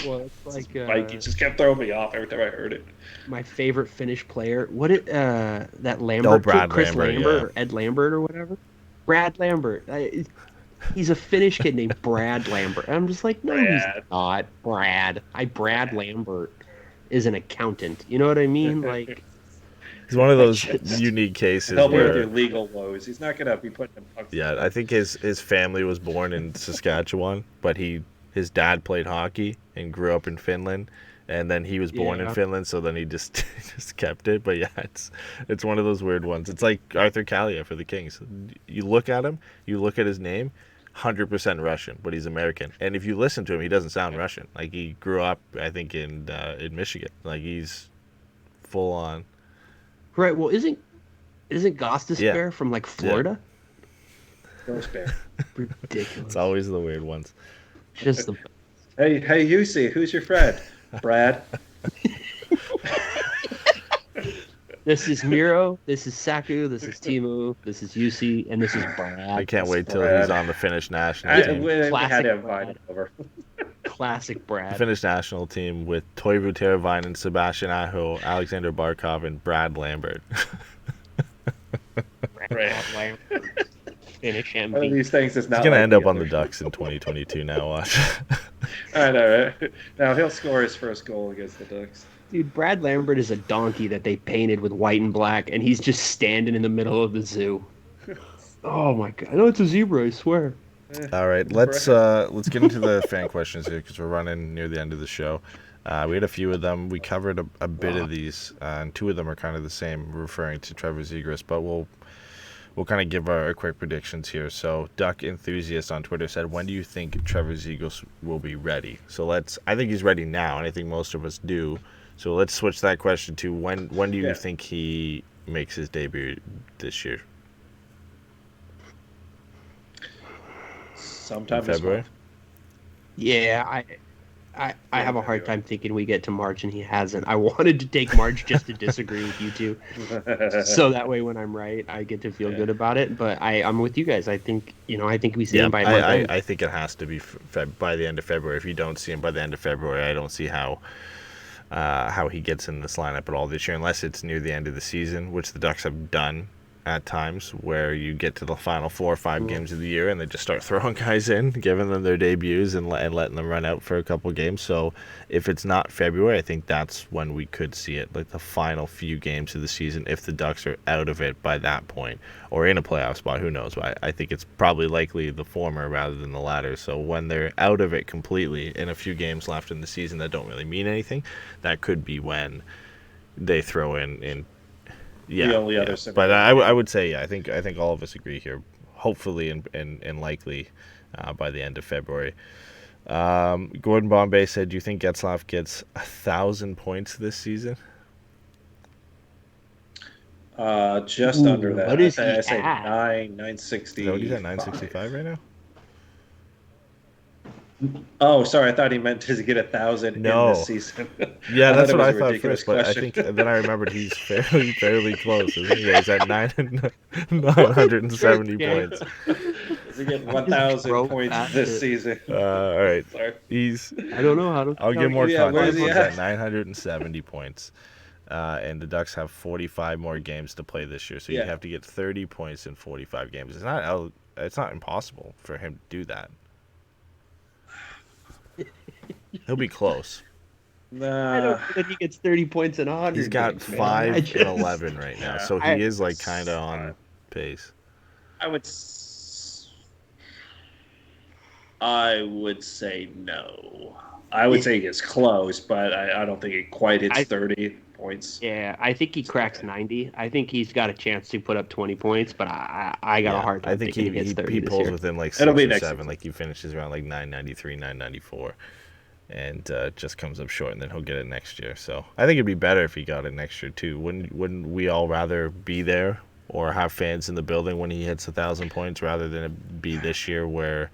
Speaker 6: Well, it's like
Speaker 5: Mikey just kept throwing me off every time I heard it.
Speaker 6: My favorite Finnish player. That Lambert?
Speaker 4: Brad
Speaker 6: Chris
Speaker 4: Lambert,
Speaker 6: Lambert or Ed Lambert or whatever. Brad Lambert. He's a Finnish kid named Brad Lambert. I'm just like, no, he's not. Brad Lambert is an accountant. You know what I mean? Like,
Speaker 4: he's one of those unique cases
Speaker 5: help
Speaker 4: where
Speaker 5: with your legal woes. He's not gonna be putting him.
Speaker 4: Yeah, I think his family was born in Saskatchewan, but he his dad played hockey and grew up in Finland, and then he was born in Finland, so then he just just kept it. But yeah, it's one of those weird ones. It's like Arthur Kaliyev for the Kings. You look at him, you look at his name, 100% Russian, but he's American. And if you listen to him, he doesn't sound Russian. Like, he grew up, I think, in Michigan. Like, he's full on.
Speaker 6: Right. Well, isn't Gostisbehere from like Florida?
Speaker 5: Ghost Bear.
Speaker 6: Ridiculous.
Speaker 4: It's always the weird ones.
Speaker 6: Just the
Speaker 5: Hey, Yussi, who's your friend? Brad.
Speaker 6: This is Miro, this is Saku, this is Teemu, this is Yussi, and this is Brad.
Speaker 4: I can't wait till
Speaker 5: Brad.
Speaker 4: he's on the Finnish national team.
Speaker 5: We had
Speaker 6: Classic
Speaker 5: to invite him over.
Speaker 6: Classic Brad.
Speaker 4: The Finnish national team with Toivu Teravainen, Sebastian Aho, Alexander Barkov, and Brad Lambert.
Speaker 6: Brad Lambert. Finnish
Speaker 5: One of
Speaker 6: MVP.
Speaker 5: these things is not.
Speaker 4: He's going to
Speaker 5: like
Speaker 4: end up
Speaker 5: the
Speaker 4: on the
Speaker 5: other.
Speaker 4: Ducks in 2022 now, watch.
Speaker 5: I know, right? Now he'll score his first goal against the Ducks.
Speaker 6: Dude, Brad Lambert is a donkey that they painted with white and black, and he's just standing in the middle of the zoo. Oh my god! No, it's a zebra, I swear.
Speaker 4: All right, let's get into the fan questions here because we're running near the end of the show. We had a few of them. We covered a bit of these, and two of them are kind of the same, referring to Trevor Zegras, but we'll kind of give our quick predictions here. So Duck Enthusiast on Twitter said, when do you think Trevor Zegras will be ready? So I think he's ready now, and I think most of us do. So let's switch that question to when do you think he makes his debut this year?
Speaker 5: Sometime
Speaker 4: In February?
Speaker 6: Yeah, I have a hard time thinking we get to March and he hasn't. I wanted to take March just to disagree with you two, so that way when I'm right, I get to feel good about it. But I'm with you guys. I think we see him by month end.
Speaker 4: I think it has to be by the end of February. If you don't see him by the end of February, I don't see how he gets in this lineup at all this year, unless it's near the end of the season, which the Ducks have done at times, where you get to the final 4 or 5 games of the year and they just start throwing guys in, giving them their debuts and letting them run out for a couple games. So if it's not February, I think that's when we could see it, like the final few games of the season, if the Ducks are out of it by that point or in a playoff spot, who knows. But I think it's probably likely the former rather than the latter. So when they're out of it completely in a few games left in the season that don't really mean anything, that could be when they throw in
Speaker 5: The only other scenario.
Speaker 4: But I would say, I think all of us agree here, hopefully and likely by the end of February. Gordon Bombay said, do you think Getzlaf gets 1,000 points this season?
Speaker 5: Just under that.
Speaker 6: What is
Speaker 5: I
Speaker 6: he
Speaker 5: say
Speaker 6: at?
Speaker 5: 960.
Speaker 4: Is that what he's at, 965 right now?
Speaker 5: Oh, sorry. I thought he meant to get 1,000 in
Speaker 4: No.
Speaker 5: this season.
Speaker 4: Yeah, that's
Speaker 5: it
Speaker 4: what
Speaker 5: was
Speaker 4: I
Speaker 5: a
Speaker 4: thought
Speaker 5: ridiculous
Speaker 4: first, but I
Speaker 5: question.
Speaker 4: think then I remembered he's fairly close, isn't he? He's at 970 points.
Speaker 5: Does he get 1,000
Speaker 6: Broke
Speaker 5: points
Speaker 6: past
Speaker 5: this
Speaker 6: it.
Speaker 5: season?
Speaker 4: All right,
Speaker 5: Sorry.
Speaker 4: he's.
Speaker 6: I don't know how to.
Speaker 4: I'll give more
Speaker 5: Yeah, where
Speaker 4: context.
Speaker 5: is he
Speaker 4: He's
Speaker 5: at?
Speaker 4: at 970 points, and the Ducks have 45 more games to play this year. So you
Speaker 5: Yeah.
Speaker 4: have to get 30 points in 45 games. It's not impossible for him to do that. He'll be close.
Speaker 6: I
Speaker 5: Nah.
Speaker 6: don't know that he gets 30 points in 100.
Speaker 4: He's got
Speaker 6: games, man.
Speaker 4: 5
Speaker 6: I
Speaker 4: and
Speaker 6: just-
Speaker 4: 11 right now,
Speaker 5: Yeah.
Speaker 4: so he is like kind of on pace.
Speaker 5: I would say no. I would say he gets close, but I don't think he quite hits 30 points.
Speaker 6: Yeah, I think he cracks 90. I think he's got a chance to put up 20 points, but I got a hard time
Speaker 4: I think
Speaker 6: thinking he gets 30
Speaker 4: he
Speaker 6: this
Speaker 4: pulls
Speaker 6: year.
Speaker 4: within like 6
Speaker 5: It'll be
Speaker 4: or
Speaker 5: next
Speaker 4: 7.
Speaker 5: season.
Speaker 4: Like he finishes around like 993, 994, and just comes up short, and then he'll get it next year. So I think it'd be better if he got it next year too. Wouldn't we all rather be there or have fans in the building when he hits 1,000 points rather than it be this year where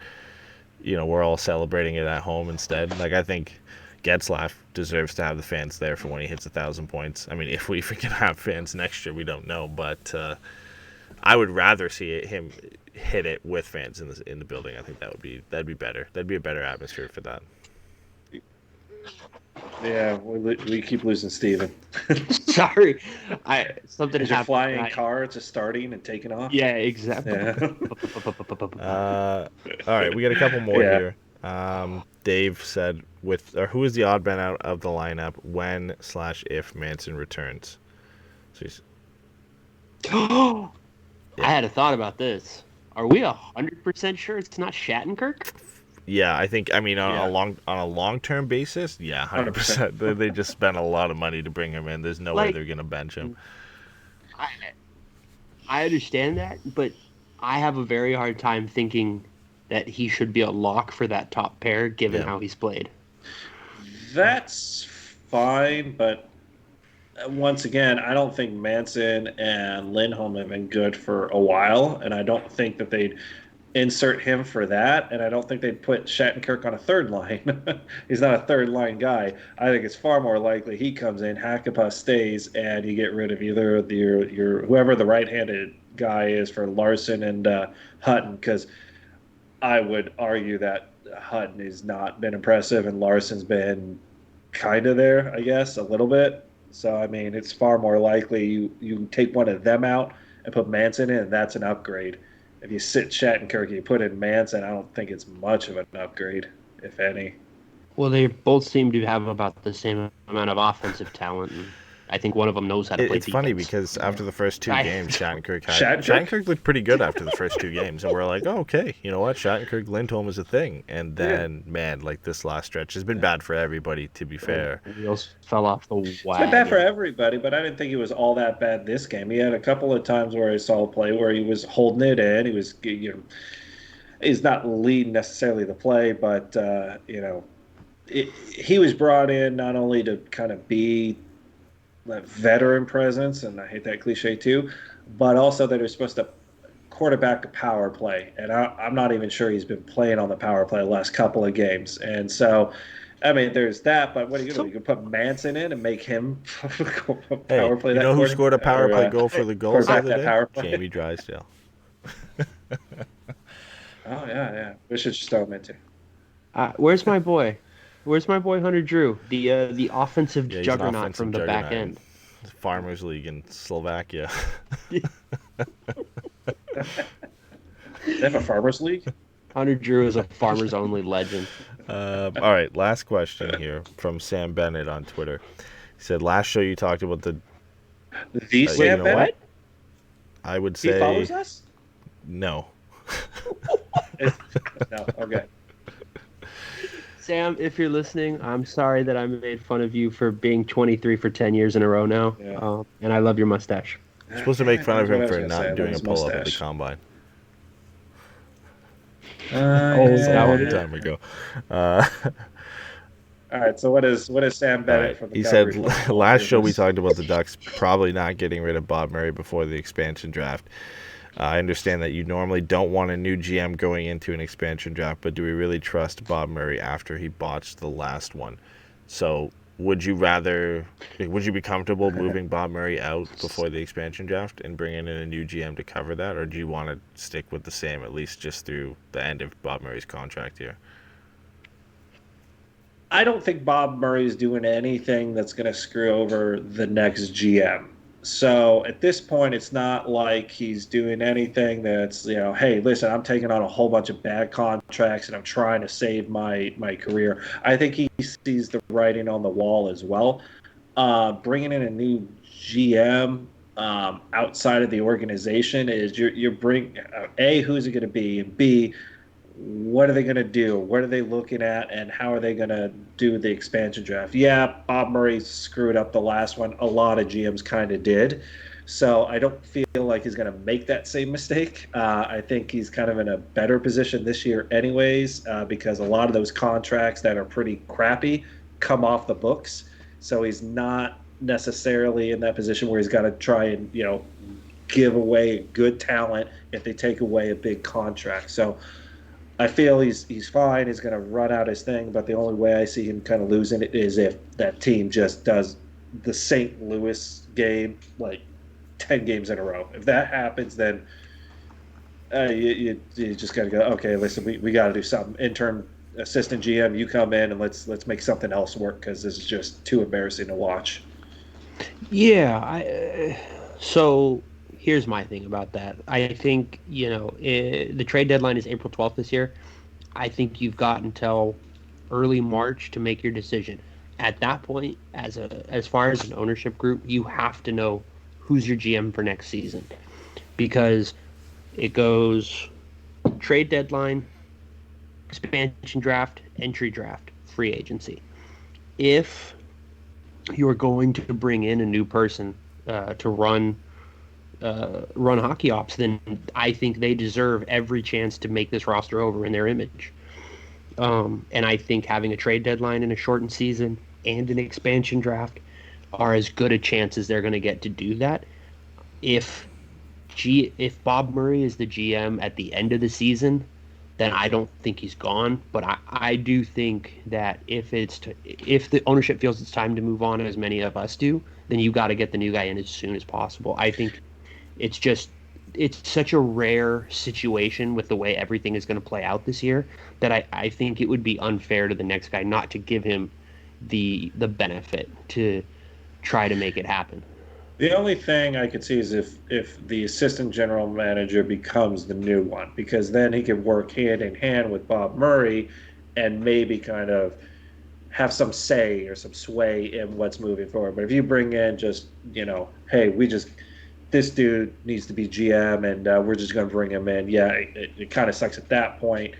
Speaker 4: we're all celebrating it at home instead? Like I think Getzlaf deserves to have the fans there for when he hits 1,000 points. I mean, if we can have fans next year, we don't know, but I would rather see him hit it with fans in the building. I think that'd be better. That'd be a better atmosphere for that.
Speaker 5: Yeah, we keep losing Steven.
Speaker 6: Sorry, something
Speaker 5: Is your
Speaker 6: happened.
Speaker 5: flying car just starting and taking off?
Speaker 6: Yeah, exactly.
Speaker 5: Yeah.
Speaker 4: All right, we got a couple more
Speaker 5: Yeah.
Speaker 4: here. Dave said, who is the odd man out of the lineup when/if Manson returns? So
Speaker 6: I had a thought about this. Are we 100% sure it's not Shattenkirk?
Speaker 4: Yeah, I think. I mean, on
Speaker 5: Yeah.
Speaker 4: a long term basis, yeah, 100%. They just spent a lot of money to bring him in. There's no way they're gonna bench him.
Speaker 6: I I understand that, but I have a very hard time thinking that he should be a lock for that top pair given
Speaker 4: Yeah.
Speaker 6: how he's played.
Speaker 5: That's fine, but once again, I don't think Manson and Lindholm have been good for a while, and I don't think that they'd insert him for that, and I don't think they'd put Shattenkirk on a third line. He's not a third line guy. I think it's far more likely he comes in, Hakanpää stays, and you get rid of either your whoever the right-handed guy is for Larson and Hutton, because I would argue that Hutton has not been impressive, and Larson's been kind of there, I guess, a little bit. So, I mean, it's far more likely you take one of them out and put Manson in, and that's an upgrade. If you sit Shattenkirk, you put in Manson, I don't think it's much of an upgrade, if any.
Speaker 6: Well, they both seem to have about the same amount of offensive talent, and I think one of them knows how to play
Speaker 4: It's funny
Speaker 6: defense.
Speaker 4: because after the first two games, Shattenkirk looked pretty good after the first two games, and we're like, oh, okay, you know what, Shattenkirk Lindholm is a thing. And then, man, like this last stretch has been bad for everybody. To be fair,
Speaker 6: The wheels fell off the wagon.
Speaker 5: It's been bad for everybody, but I didn't think he was all that bad this game. He had a couple of times where I saw play where he was holding it in. He was, he's not leading necessarily the play, but he was brought in not only to kind of be that veteran presence, and I hate that cliche too, but also that he was supposed to quarterback a power play. And I'm not even sure he's been playing on the power play the last couple of games. And so, I mean, there's that, but what are you going to do? You can put Manson in and make him power play that.
Speaker 4: You know who scored a power play goal for the goals the other day?
Speaker 5: Power play?
Speaker 4: Jamie Drysdale.
Speaker 5: Oh, yeah. We should just throw him in too.
Speaker 6: Where's my boy? Where's my boy Hunter Drew, the offensive
Speaker 4: Yeah, he's an
Speaker 6: juggernaut
Speaker 4: offensive
Speaker 6: from the
Speaker 4: juggernaut.
Speaker 6: back end?
Speaker 4: Farmers League in Slovakia.
Speaker 5: They have a Farmers League?
Speaker 6: Hunter Drew is a farmers-only legend.
Speaker 4: All right, last question here from Sam Bennett on Twitter. He said, last show you talked about the...
Speaker 5: The Sam
Speaker 4: you know
Speaker 5: Bennett?
Speaker 4: what? I would say...
Speaker 5: He follows us?
Speaker 4: No.
Speaker 5: No, okay.
Speaker 6: Sam, if you're listening, I'm sorry that I made fun of you for being 23 for 10 years in a row now.
Speaker 5: Yeah.
Speaker 6: And I love your mustache.
Speaker 4: You're supposed to make fun of him
Speaker 5: That's
Speaker 4: for
Speaker 5: what I was gonna say
Speaker 4: not doing a
Speaker 5: about his
Speaker 4: pull-up at the
Speaker 5: mustache.
Speaker 4: combine.
Speaker 6: that
Speaker 4: A
Speaker 6: one?
Speaker 4: long time ago.
Speaker 5: All right, so what is Sam
Speaker 4: All
Speaker 5: Bennett
Speaker 4: right.
Speaker 5: from the
Speaker 4: He said,
Speaker 5: Calgary Flames?
Speaker 4: last show we talked about the Ducks probably not getting rid of Bob Murray before the expansion draft. I understand that you normally don't want a new GM going into an expansion draft, but do we really trust Bob Murray after he botched the last one? So would you be comfortable moving Bob Murray out before the expansion draft and bringing in a new GM to cover that, or do you want to stick with the same, at least just through the end of Bob Murray's contract here?
Speaker 5: I don't think Bob Murray's doing anything that's going to screw over the next GM. So at this point, it's not like he's doing anything that's, hey, listen, I'm taking on a whole bunch of bad contracts and I'm trying to save my career. I think he sees the writing on the wall as well. Bringing in a new GM outside of the organization is you're bringing, A, who's it going to be, and B, what are they going to do? What are they looking at, and how are they going to do the expansion draft? Yeah, Bob Murray screwed up the last one. A lot of GMs kind of did. So I don't feel like he's going to make that same mistake. I think he's kind of in a better position this year anyways, because a lot of those contracts that are pretty crappy come off the books. So he's not necessarily in that position where he's got to try and, give away good talent if they take away a big contract. So I feel he's fine. He's going to run out his thing, but the only way I see him kind of losing it is if that team just does the St. Louis game like 10 games in a row. If that happens, then you just got to go, okay, listen, we got to do something. Interim assistant GM, you come in and let's make something else work because this is just too embarrassing to watch.
Speaker 6: Yeah, so here's my thing about that. I think, the trade deadline is April 12th this year. I think you've got until early March to make your decision. At that point, as far as an ownership group, you have to know who's your GM for next season. Because it goes trade deadline, expansion draft, entry draft, free agency. If you're going to bring in a new person to run hockey ops, then I think they deserve every chance to make this roster over in their image. And I think having a trade deadline in a shortened season and an expansion draft are as good a chance as they're going to get to do that. If Bob Murray is the GM at the end of the season, then I don't think he's gone. But I do think that if the ownership feels it's time to move on, as many of us do, then you got to get the new guy in as soon as possible. I think it's such a rare situation with the way everything is going to play out this year that I think it would be unfair to the next guy not to give him the benefit to try to make it happen.
Speaker 5: The only thing I could see is if the assistant general manager becomes the new one, because then he could work hand in hand with Bob Murray and maybe kind of have some say or some sway in what's moving forward. But if you bring in just, hey, this dude needs to be GM and we're just going to bring him in, it kind of sucks at that point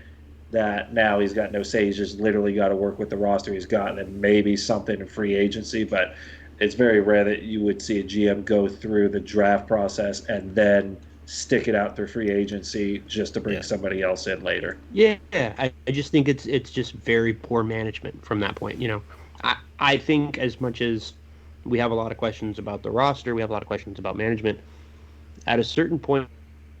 Speaker 5: that now he's got no say. He's just literally got to work with the roster he's got and maybe something in free agency. But it's very rare that you would see a GM go through the draft process and then stick it out through free agency just to bring somebody else in later.
Speaker 6: Yeah, I just think it's just very poor management from that point. I think as much as we have a lot of questions about the roster, we have a lot of questions about management, at a certain point,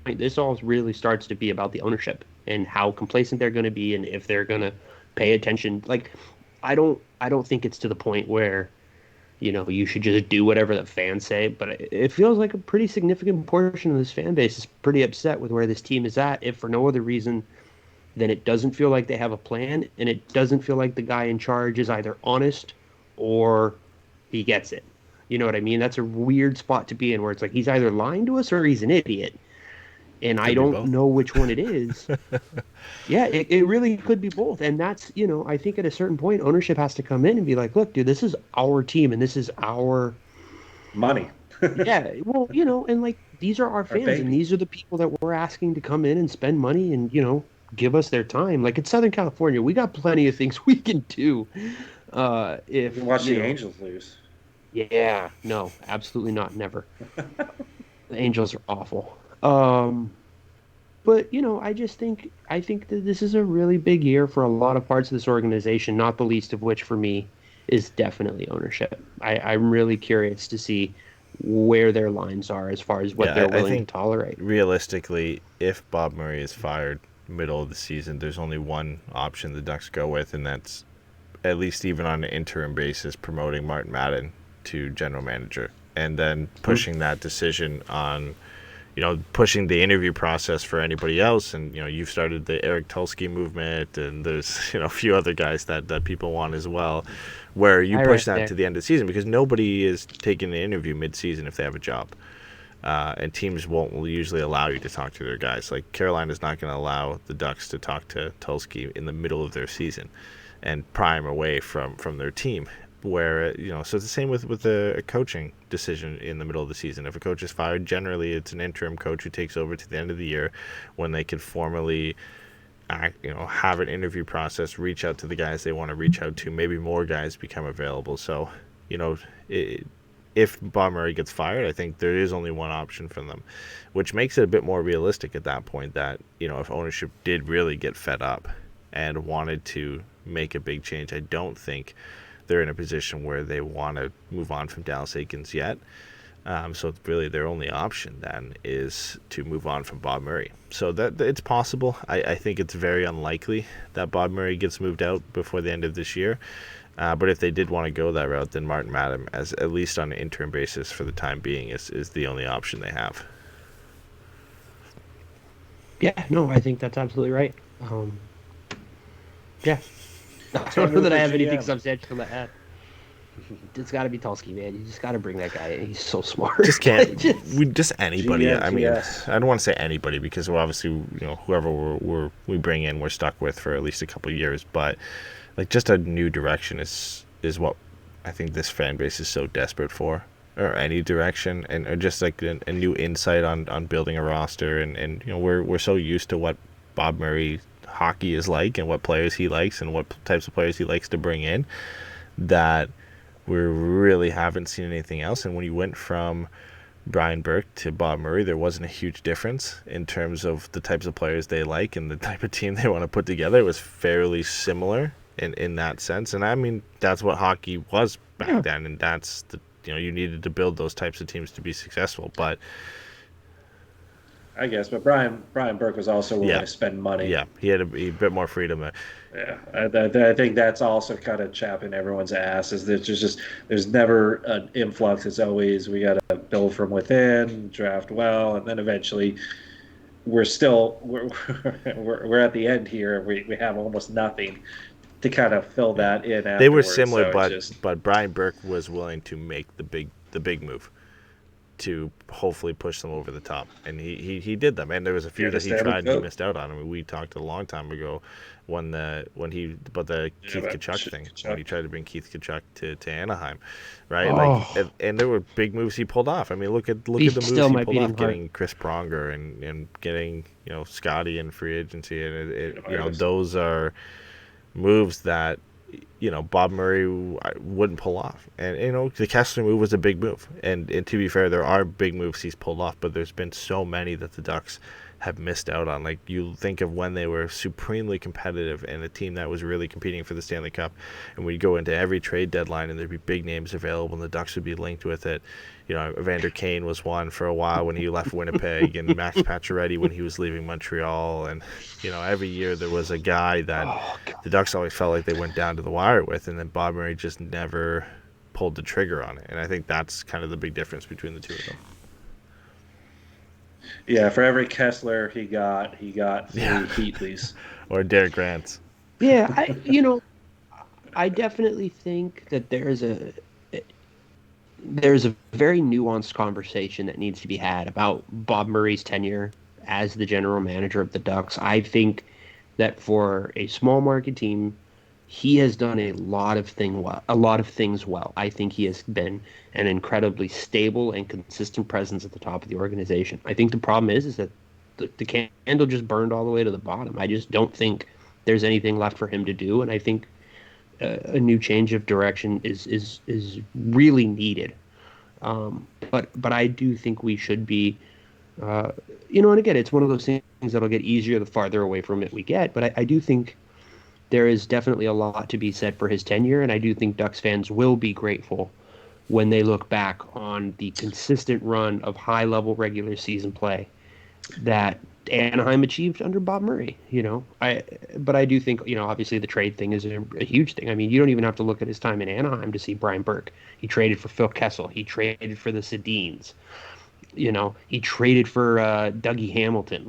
Speaker 6: this all really starts to be about the ownership and how complacent they're going to be and if they're going to pay attention. Like, I don't think it's to the point where you should just do whatever the fans say, but it feels like a pretty significant portion of this fan base is pretty upset with where this team is at, if for no other reason than it doesn't feel like they have a plan, and it doesn't feel like the guy in charge is either honest or he gets it. You know what I mean? That's a weird spot to be in, where it's like he's either lying to us or he's an idiot. And I don't know which one it is. Yeah, it really could be both. And that's, I think at a certain point, ownership has to come in and be like, look, dude, this is our team and this is our
Speaker 5: money.
Speaker 6: Yeah, well, and like, these are our fans and these are the people that we're asking to come in and spend money and, give us their time. Like, it's Southern California. We got plenty of things we can do. If
Speaker 5: watch the Angels lose.
Speaker 6: Yeah, no, absolutely not. Never. The Angels are awful. But I think that this is a really big year for a lot of parts of this organization, not the least of which for me is definitely ownership. I'm really curious to see where their lines are as far as what they're willing to tolerate.
Speaker 4: Realistically, if Bob Murray is fired middle of the season, there's only one option the Ducks go with, and that's, at least even on an interim basis, promoting Martin Madden to general manager and then pushing that decision on pushing the interview process for anybody else. And, you've started the Eric Tulsky movement, and there's, a few other guys that people want as well, where you push that to the end of the season, because nobody is taking an interview mid-season if they have a job. And teams won't usually allow you to talk to their guys. Like, Carolina's not going to allow the Ducks to talk to Tulsky in the middle of their season and pry him away from their team. Where, so it's the same with a coaching decision in the middle of the season. If a coach is fired, generally it's an interim coach who takes over to the end of the year when they can formally have an interview process, reach out to the guys they want to reach out to, maybe more guys become available. So, if Bob Murray gets fired, I think there is only one option for them, which makes it a bit more realistic at that point that, if ownership did really get fed up and wanted to make a big change, I don't think they're in a position where they want to move on from Dallas Eakins yet. So it's really their only option then is to move on from Bob Murray. So that it's possible. I think it's very unlikely that Bob Murray gets moved out before the end of this year. But if they did want to go that route, then Martin Madden, as at least on an interim basis for the time being, is the only option they have.
Speaker 6: Yeah, no, I think that's absolutely right. Yeah. I don't know that I have anything substantial to add. It's got to be Tulsky, man. You just got to bring that guy in. He's so smart.
Speaker 4: Just can't. Just anybody.
Speaker 5: GM,
Speaker 4: I mean, I don't want to say anybody because we're obviously, whoever we bring in, we're stuck with for at least a couple of years. But like, just a new direction is what I think this fan base is so desperate for, or any direction, and or just like a new insight on building a roster, and we're so used to what Bob Murray hockey is like and what players he likes and what types of players he likes to bring in, that we really haven't seen anything else. And when you went from Brian Burke to Bob Murray, there wasn't a huge difference in terms of the types of players they like and the type of team they want to put together. It was fairly similar in that sense. And I mean, that's what hockey was back then, and that's the, you needed to build those types of teams to be successful. But
Speaker 5: I guess, but Brian Burke was also willing to spend money.
Speaker 4: Yeah, he had a bit more freedom.
Speaker 5: Yeah, I think that's also kind of chapping everyone's ass. Is that there's never an influx. It's always we got to build from within, draft well, and then eventually we're at the end here. We have almost nothing to kind of fill that in.
Speaker 4: They were similar,
Speaker 5: so
Speaker 4: but Brian Burke was willing to make the big move to hopefully push them over the top, and he did them. And there was a few that he tried and he missed out on. I mean, we talked a long time ago when the Keith Tkachuk thing, when he tried to bring Keith Tkachuk to Anaheim, right? Like, and there were big moves he pulled off. I mean, look at the moves he pulled off, getting Chris Pronger and getting Scotty in free agency, and those are moves that Bob Murray wouldn't pull off. And the Kessler move was a big move, and to be fair, there are big moves he's pulled off, but there's been so many that the Ducks have missed out on. Like, you think of when they were supremely competitive and a team that was really competing for the Stanley Cup, and we'd go into every trade deadline and there'd be big names available and the Ducks would be linked with it. Evander Kane was one for a while when he left Winnipeg, and Max Pacioretty when he was leaving Montreal, and every year there was a guy that the Ducks always felt like they went down to the wire with, and then Bob Murray just never pulled the trigger on it. And I think that's kind of the big difference between the two of them.
Speaker 5: Yeah, for every Kessler he got 3 Heatleys.
Speaker 4: Or Derek Grants.
Speaker 6: Yeah, I definitely think that there's a very nuanced conversation that needs to be had about Bob Murray's tenure as the general manager of the Ducks. I think that for a small market team, he has done a lot of things well. I think he has been an incredibly stable and consistent presence at the top of the organization. I think the problem is that the candle just burned all the way to the bottom. I just don't think there's anything left for him to do, and I think a new change of direction is really needed. But I do think we should be, and again, it's one of those things that'll get easier the farther away from it we get. But I do think there is definitely a lot to be said for his tenure, and I do think Ducks fans will be grateful when they look back on the consistent run of high-level regular season play that Anaheim achieved under Bob Murray. But I do think, obviously the trade thing is a huge thing. I mean, you don't even have to look at his time in Anaheim to see Brian Burke. He traded for Phil Kessel. He traded for the Sedins. He traded for Dougie Hamilton.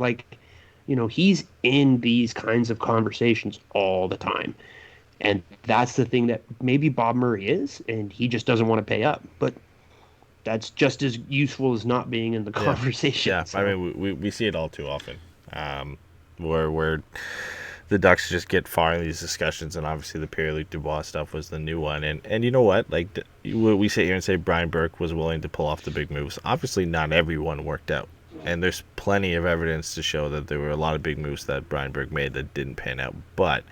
Speaker 6: He's in these kinds of conversations all the time. And that's the thing that maybe Bob Murray is, and he just doesn't want to pay up. But that's just as useful as not being in the conversation.
Speaker 4: Yeah, so. I mean, we see it all too often, where the Ducks just get far in these discussions, and obviously the Pierre-Luc Dubois stuff was the new one. And you know what? Like, we sit here and say Brian Burke was willing to pull off the big moves. Obviously, not everyone worked out. And there's plenty of evidence to show that there were a lot of big moves that Brian Burke made that didn't pan out. But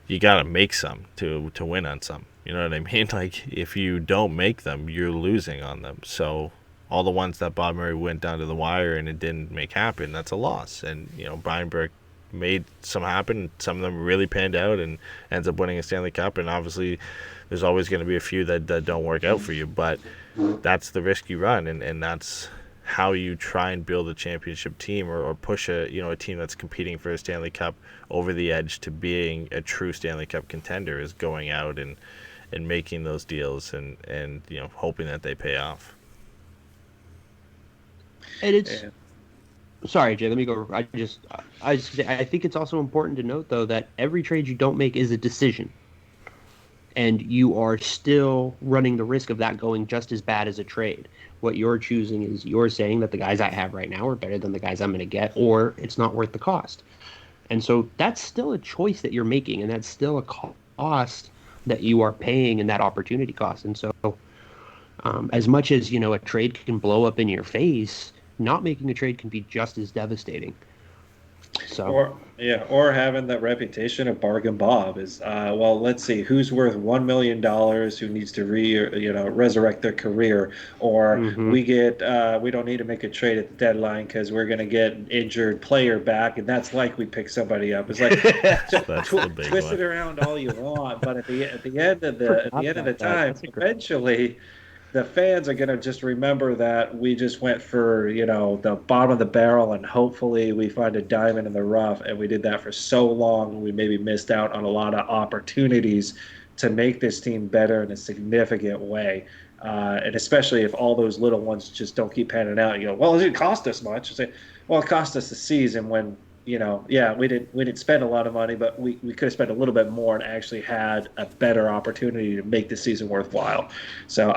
Speaker 4: you got to make some to win on some. You know what I mean? Like, if you don't make them, you're losing on them. So all the ones that Bob Murray went down to the wire and it didn't make happen, that's a loss. And, Brian Burke made some happen. Some of them really panned out and ends up winning a Stanley Cup. And obviously there's always going to be a few that don't work out for you. But that's the risk you run, and that's how you try and build a championship team or push a team that's competing for a Stanley Cup over the edge to being a true Stanley Cup contender, is going out and making those deals and hoping that they pay off.
Speaker 6: And it's sorry, Jay, let me go. I think it's also important to note though that every trade you don't make is a decision. And you are still running the risk of that going just as bad as a trade. What you're choosing is you're saying that the guys I have right now are better than the guys I'm going to get, or it's not worth the cost. And so that's still a choice that you're making, and that's still a cost that you are paying in that opportunity cost. And so as much as, a trade can blow up in your face, not making a trade can be just as devastating. So
Speaker 5: or having that reputation of Bargain Bob is well, let's see, who's worth $1 million who needs to resurrect their career, or we don't need to make a trade at the deadline because we're going to get an injured player back, and that's like we pick somebody up. It's like twist it around all you want, but at the end of the time, eventually the fans are going to just remember that we just went for, the bottom of the barrel, and hopefully we find a diamond in the rough. And we did that for so long. We maybe missed out on a lot of opportunities to make this team better in a significant way. And especially if all those little ones just don't keep panning out. You go, well, it didn't cost us much. You say, well, it cost us the season when, we didn't spend a lot of money, but we could have spent a little bit more and actually had a better opportunity to make the season worthwhile. So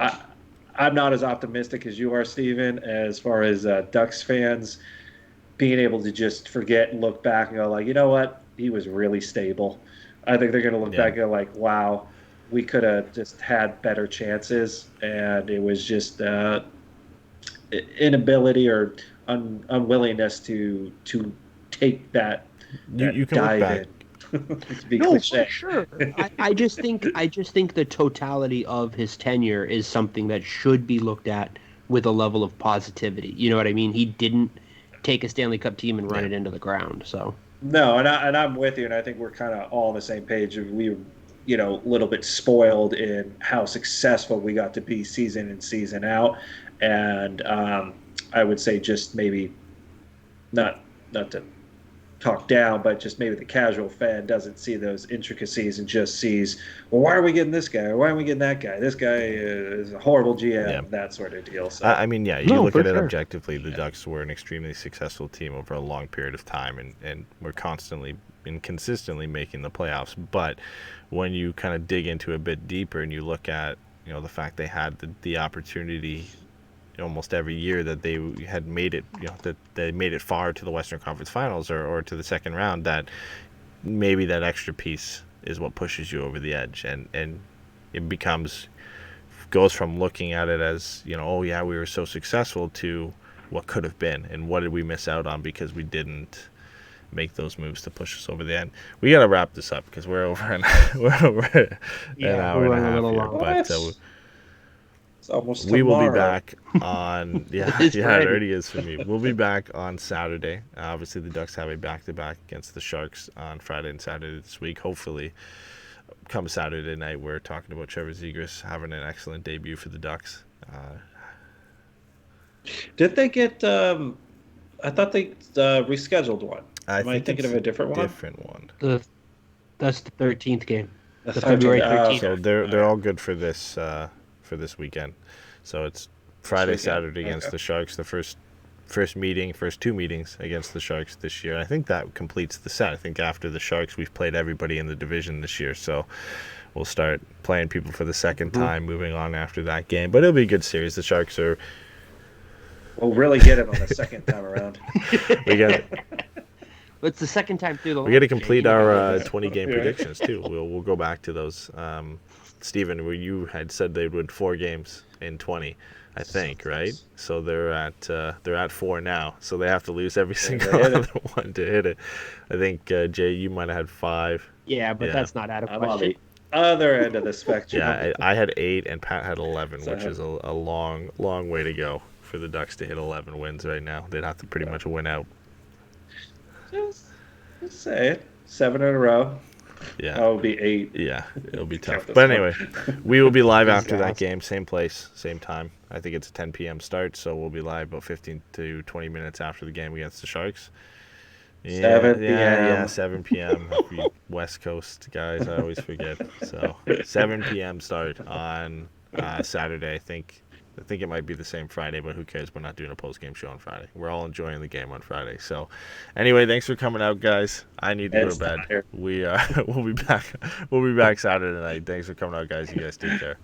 Speaker 5: I'm not as optimistic as you are, Steven, as far as Ducks fans being able to just forget and look back and go like, you know what? He was really stable. I think they're going to look back and go like, wow, we could have just had better chances. And it was just inability or unwillingness to take that
Speaker 4: you can
Speaker 5: dive
Speaker 4: look back.
Speaker 5: in. To be
Speaker 6: no,
Speaker 5: cliche.
Speaker 6: for sure. I just think the totality of his tenure is something that should be looked at with a level of positivity. You know what I mean? He didn't take a Stanley Cup team and run it into the ground. So
Speaker 5: no, and I'm with you, and I think we're kind of all on the same page. We were, a little bit spoiled in how successful we got to be season in, season out, and I would say just maybe not to talk down, but just maybe the casual fan doesn't see those intricacies and just sees, well, why are we getting this guy? Or why are we getting that guy? This guy is a horrible GM, that sort of deal. So
Speaker 4: You look at it objectively, the Ducks were an extremely successful team over a long period of time, and we're constantly and consistently making the playoffs. But when you kind of dig into a bit deeper and you look at, the fact they had the opportunity almost every year that they had made it, that they made it far to the Western Conference Finals or to the second round, that maybe that extra piece is what pushes you over the edge, and it goes from looking at it as, oh yeah, we were so successful, to what could have been and what did we miss out on because we didn't make those moves to push us over the end. We got to wrap this up because we're over an hour and a half here, but we will be back on it already is for me. We'll be back on Saturday. Obviously the Ducks have a back-to-back against the Sharks on Friday and Saturday this week. Hopefully come Saturday night we're talking about Trevor Zegras having an excellent debut for the Ducks.
Speaker 5: Did they get I thought they rescheduled one. Am I thinking of a different one?
Speaker 6: That's the 13th game. The February 13th.
Speaker 4: So they're all good for this weekend. So it's Friday, Saturday against the Sharks, the first two meetings against the Sharks this year. I think that completes the set. I think after the Sharks, we've played everybody in the division this year. So we'll start playing people for the second time, moving on after that game. But it'll be a good series. The Sharks are...
Speaker 5: We'll really get it on the second time around.
Speaker 6: It's the second time through the
Speaker 4: We got to complete our 20-game predictions, too. We'll go back to those. Stephen, where you had said they'd win 4 games in 20, I think, right? So they're at 4 now. So they have to lose every single other one to hit it. I think Jay, you might have had 5.
Speaker 6: Yeah, but that's not out of question.
Speaker 5: I'm on the other end of the spectrum.
Speaker 4: Yeah, I had 8 and Pat had 11, which is a long way to go for the Ducks to hit 11 wins right now. They'd have to pretty much win out.
Speaker 5: Just say it. 7 in a row.
Speaker 4: Yeah.
Speaker 5: That would be 8.
Speaker 4: Yeah, it'll be tough. But anyway, we will be live after that game, same place, same time. I think it's a 10 p.m. start, so we'll be live about 15 to 20 minutes after the game against the Sharks.
Speaker 5: 7 p.m.
Speaker 4: Yeah, 7 p.m. West Coast guys, I always forget. So 7 p.m. start on Saturday. I think it might be the same Friday, but who cares? We're not doing a post-game show on Friday. We're all enjoying the game on Friday. So, anyway, thanks for coming out, guys. I need to go to bed. We'll be back. We'll be back Saturday night. Thanks for coming out, guys. You guys take care.